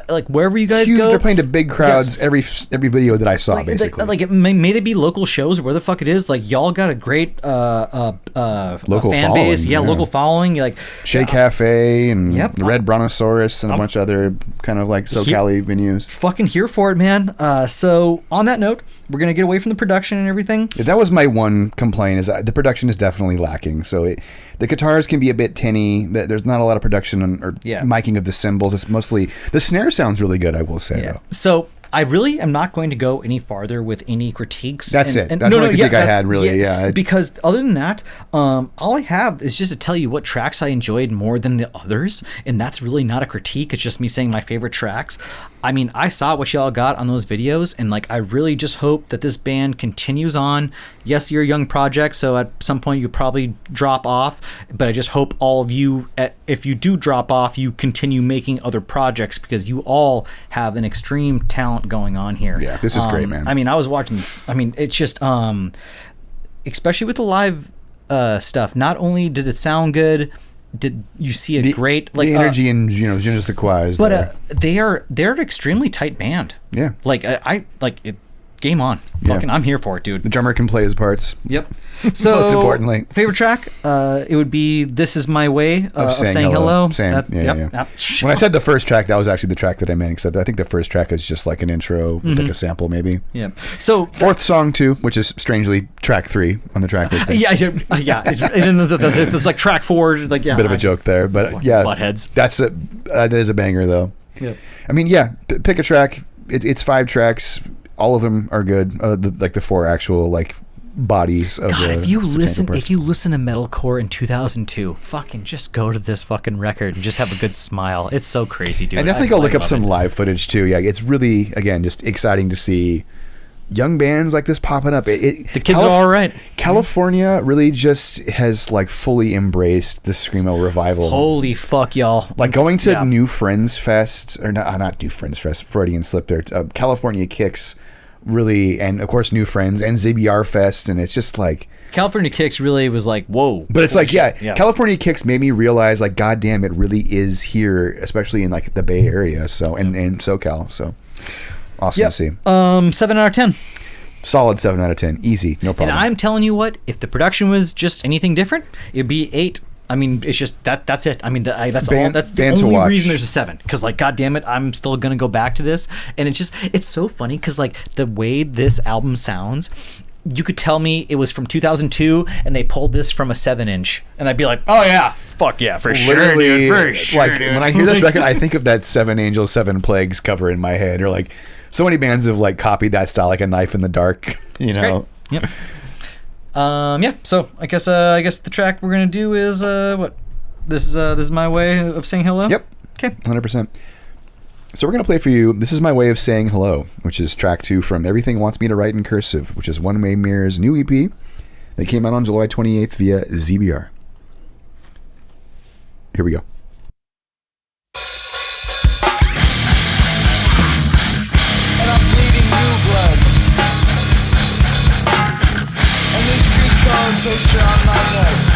like wherever you guys go, they're playing to big crowds. Yes. every video that I saw, basically. Like it may they be local shows or where the fuck it is. Like y'all got a great local fan base, local following. Like Shea Cafe and the Red Brontosaurus and a bunch of other kind of like SoCal venues. Fucking here for it, man. So on that note, we're gonna get away from the production and everything. Yeah, that was my one complaint, is the production is definitely lacking. So the guitars can be a bit tinny. There's not a lot of production or miking of the cymbals. It's mostly the snare sounds really good, I will say though. So I really am not going to go any farther with any critiques. That's it. That's the only critique I had, really. Because other than that, all I have is just to tell you what tracks I enjoyed more than the others, and that's really not a critique. It's just me saying my favorite tracks. I mean, I saw what y'all got on those videos, and like I really just hope that this band continues on. Yes, you're a young project, so at some point you probably drop off, but I just hope all of you, if you do drop off, you continue making other projects, because you all have an extreme talent going on here. Yeah, this is great, man. I mean, I was watching, I mean, it's just especially with the live stuff, not only did it sound good, did you see a great like the energy in just the choirs, but they're an extremely tight band. Yeah, like I like it. Game on. Fucking, I'm here for it, dude. The drummer can play his parts. Yep. So, most importantly, favorite track, it would be "This Is My Way" of saying hello. When I said the first track, that was actually the track that I meant, because I think the first track is just like an intro with like a sample, maybe. Yeah. So fourth song too, which is strangely track 3 on the track list. yeah. And then there's like track 4, like bit of a joke there, but yeah, buttheads. That is a banger though. Yeah. I mean, pick a track. It's 5 tracks. All of them are good. The 4 actual like bodies of God, if you listen to metalcore in 2002, fucking just go to this fucking record and just have a good smile. It's so crazy, dude. I definitely go look up some live footage too. Yeah, it's really, again, just exciting to see young bands like this popping up. The kids are all right. California really just has like fully embraced the screamo revival. Holy fuck, y'all! Like going to New Friends Fest, or not New Friends Fest, Freudian slip there. California Kicks, really, and of course New Friends and ZBR Fest, and it's just like California Kicks really was like, whoa. But it's like, California Kicks made me realize like, goddamn, it really is here, especially in like the Bay Area, so and SoCal, so. Awesome to see. 7 out of 10. Solid 7 out of 10. Easy. No problem. And I'm telling you what, if the production was just anything different, it'd be 8. I mean, it's just that's it. I mean, that's the only reason there's a 7. Because like, God damn it, I'm still gonna go back to this. And it's so funny because like the way this album sounds, you could tell me it was from 2002 and they pulled this from a 7-inch, and I'd be like, oh yeah, fuck yeah, for sure, dude, for sure. Like when I hear this record, I think of that 7 Angels, 7 Plagues cover in my head, or like. So many bands have like copied that style, like A Knife in the Dark, you know. Yep. So I guess the track we're gonna do is what? This is my way of saying hello. Yep. Okay. 100%. So we're gonna play for you. This is my way of saying hello, which is track 2 from Everything Wants Me to Write in Cursive, which is One Way Mirror's new EP that came out on July 28th via ZBR. Here we go. Picture on my neck.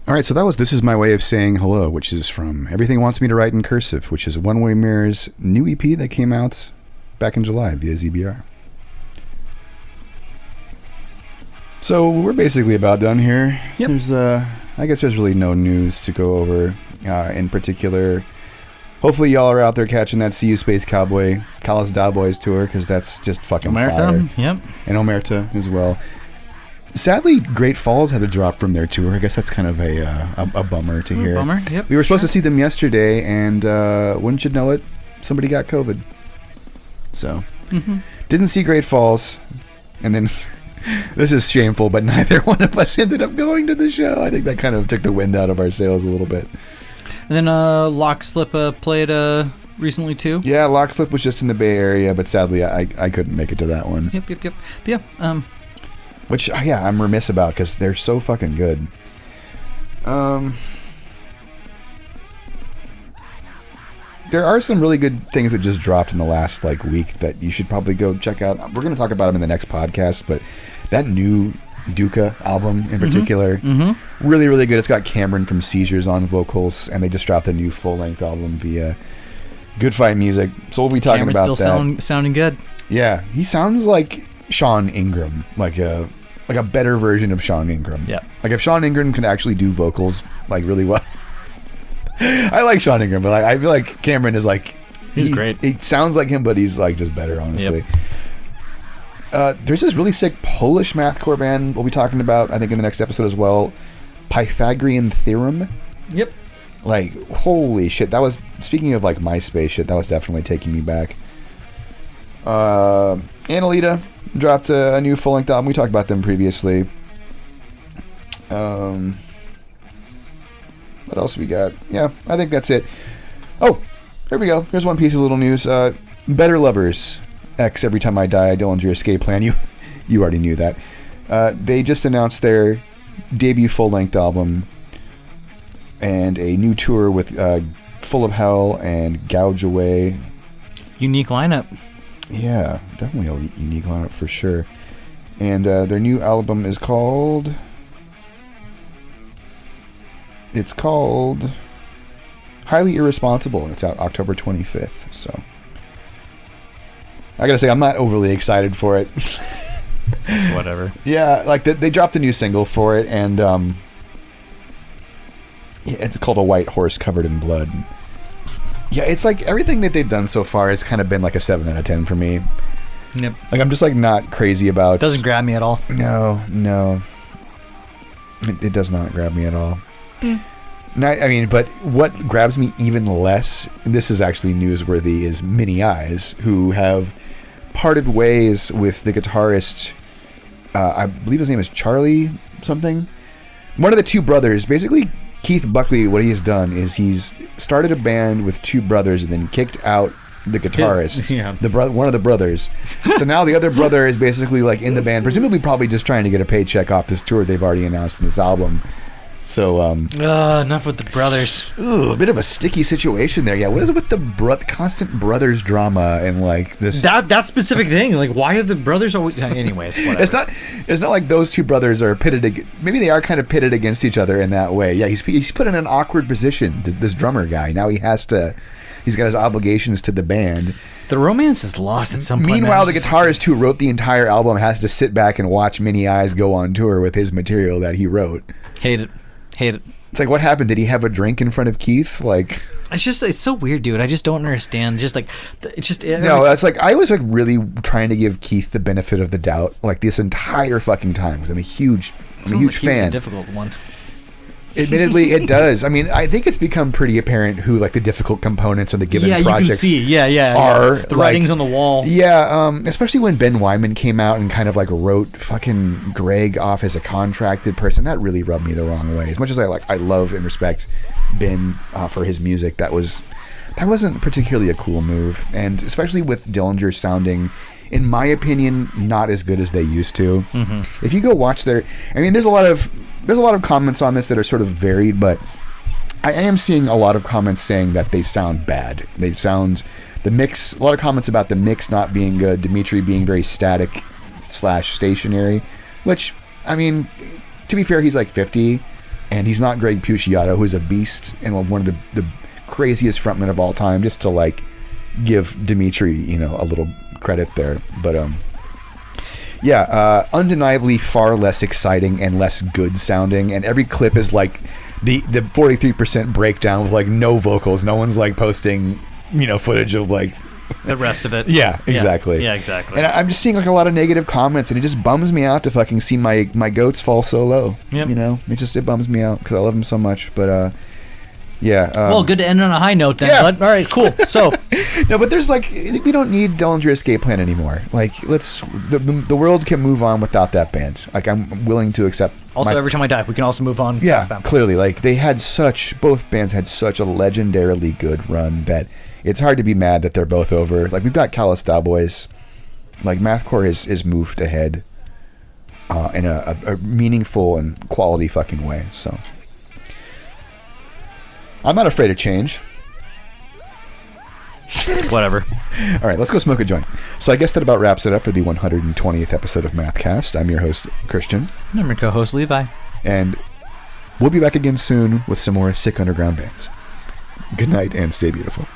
All right, so that was This Is My Way of Saying Hello, which is from Everything Wants Me to Write in Cursive, which is One Way Mirror's new EP that came out back in July via ZBR. So we're basically about done here. Yep. I guess there's really no news to go over in particular. Hopefully y'all are out there catching that See You Space Cowboy, Callis Dowboys tour, because that's just fucking fire. Yep. And Omerta as well. Sadly, Great Falls had to drop from their tour. I guess that's kind of a bummer to hear. Bummer, yep. We were supposed to see them yesterday, and wouldn't you know it, somebody got COVID. So, didn't see Great Falls, and then this is shameful, but neither one of us ended up going to the show. I think that kind of took the wind out of our sails a little bit. And then Lockslip played recently too. Yeah, Lockslip was just in the Bay Area, but sadly I couldn't make it to that one. Yep. But yeah, Which, I'm remiss about because they're so fucking good. There are some really good things that just dropped in the last week that you should probably go check out. We're going to talk about them in the next podcast, but that new Duca album in particular, really, really good. It's got Cameron from Seizures on vocals, and they just dropped a new full-length album via Good Fight Music. So we'll be talking Cameron's about still that. sounding good. Yeah, he sounds like Sean Ingram, like a better version of Sean Ingram. Yeah. Like if Sean Ingram could actually do vocals really well. I like Sean Ingram, but I feel like Cameron is he's great. He sounds like him, but he's just better, honestly. Yep. There's this really sick Polish mathcore band we'll be talking about, I think, in the next episode as well. Pythagorean Theorem. Yep. Holy shit. That was, speaking of MySpace shit, that was definitely taking me back. Annalita dropped a new full-length album. We talked about them previously. What else we got? Yeah, I think that's it. Oh, here we go. Here's one piece of little news. Better Lovers X Every Time I Die, Dillinger Escape Plan. You already knew that. They just announced their debut full-length album and a new tour with Full of Hell and Gouge Away. Unique lineup. Yeah, definitely a unique lineup for sure. And their new album is called... It's called Highly Irresponsible, and it's out October 25th. So I gotta say, I'm not overly excited for it. It's whatever. Yeah, they dropped a new single for it, and it's called A White Horse Covered in Blood. Yeah, it's everything that they've done so far has kind of been a 7 out of 10 for me. Yep. I'm just not crazy about... Doesn't grab me at all. No. It does not grab me at all. Yeah. But what grabs me even less, and this is actually newsworthy, is Mini Eyes, who have parted ways with the guitarist, I believe his name is Charlie something. One of the two brothers. Basically, Keith Buckley, what he has done is he's started a band with two brothers and then kicked out the guitarist, one of the brothers. So now the other brother is basically in the band, presumably probably just trying to get a paycheck off this tour they've already announced in this album. So, enough with the brothers. Ooh, a bit of a sticky situation there. Yeah, what is it with the constant brothers drama and this? That specific thing. Why are the brothers always? Anyways, whatever. It's not like those two brothers are pitted. Maybe they are kind of pitted against each other in that way. Yeah, he's put in an awkward position. This drummer guy. Now he's got his obligations to the band. The romance is lost at some point. Meanwhile, the guitarist who wrote the entire album has to sit back and watch Mini Eyes go on tour with his material that he wrote. Hate it. It's what happened? Did he have a drink in front of Keith? It's so weird, dude. I just don't understand. No, it's I was really trying to give Keith the benefit of the doubt this entire fucking time, because I'm a huge fan. A difficult one. Admittedly, it does. I think it's become pretty apparent who the difficult components of the given projects you can see. are. The writings on the wall. Yeah, especially when Ben Wyman came out and kind of wrote fucking Greg off as a contracted person. That really rubbed me the wrong way. As much as I love and respect Ben for his music, that wasn't particularly a cool move, and especially with Dillinger sounding, in my opinion, not as good as they used to. If you go watch there's a lot of comments on this that are sort of varied, but I am seeing a lot of comments saying that they sound bad. A lot of comments about the mix not being good, Dimitri being very static / stationary, which, to be fair, he's 50. and he's not Greg Puciato, who's a beast and one of the craziest frontmen of all time, just to like give Dimitri, a little credit there. But undeniably far less exciting and less good sounding, and every clip is like the 43% breakdown with like no vocals. No one's like posting footage of like the rest of it. Yeah, exactly. Yeah, exactly. And I'm just seeing like a lot of negative comments, and it just bums me out to fucking see my goats fall so low. Yep. It bums me out because I love them so much. But well, good to end on a high note then. Bud. All right, cool. So no, but there's like, we don't need Dillinger Escape Plan anymore. Like, the world can move on without that band. Like, I'm willing to accept. Also, every time I die, we can also move on past them. Clearly, like both bands had such a legendarily good run that it's hard to be mad that they're both over. Like, we've got Callista Boys. Like, Mathcore is moved ahead in a meaningful and quality fucking way. So I'm not afraid of change. Whatever. All right, let's go smoke a joint. So I guess that about wraps it up for the 120th episode of Mathcast. I'm your host, Christian. And I'm your co-host, Levi. And we'll be back again soon with some more sick underground bands. Good night and stay beautiful.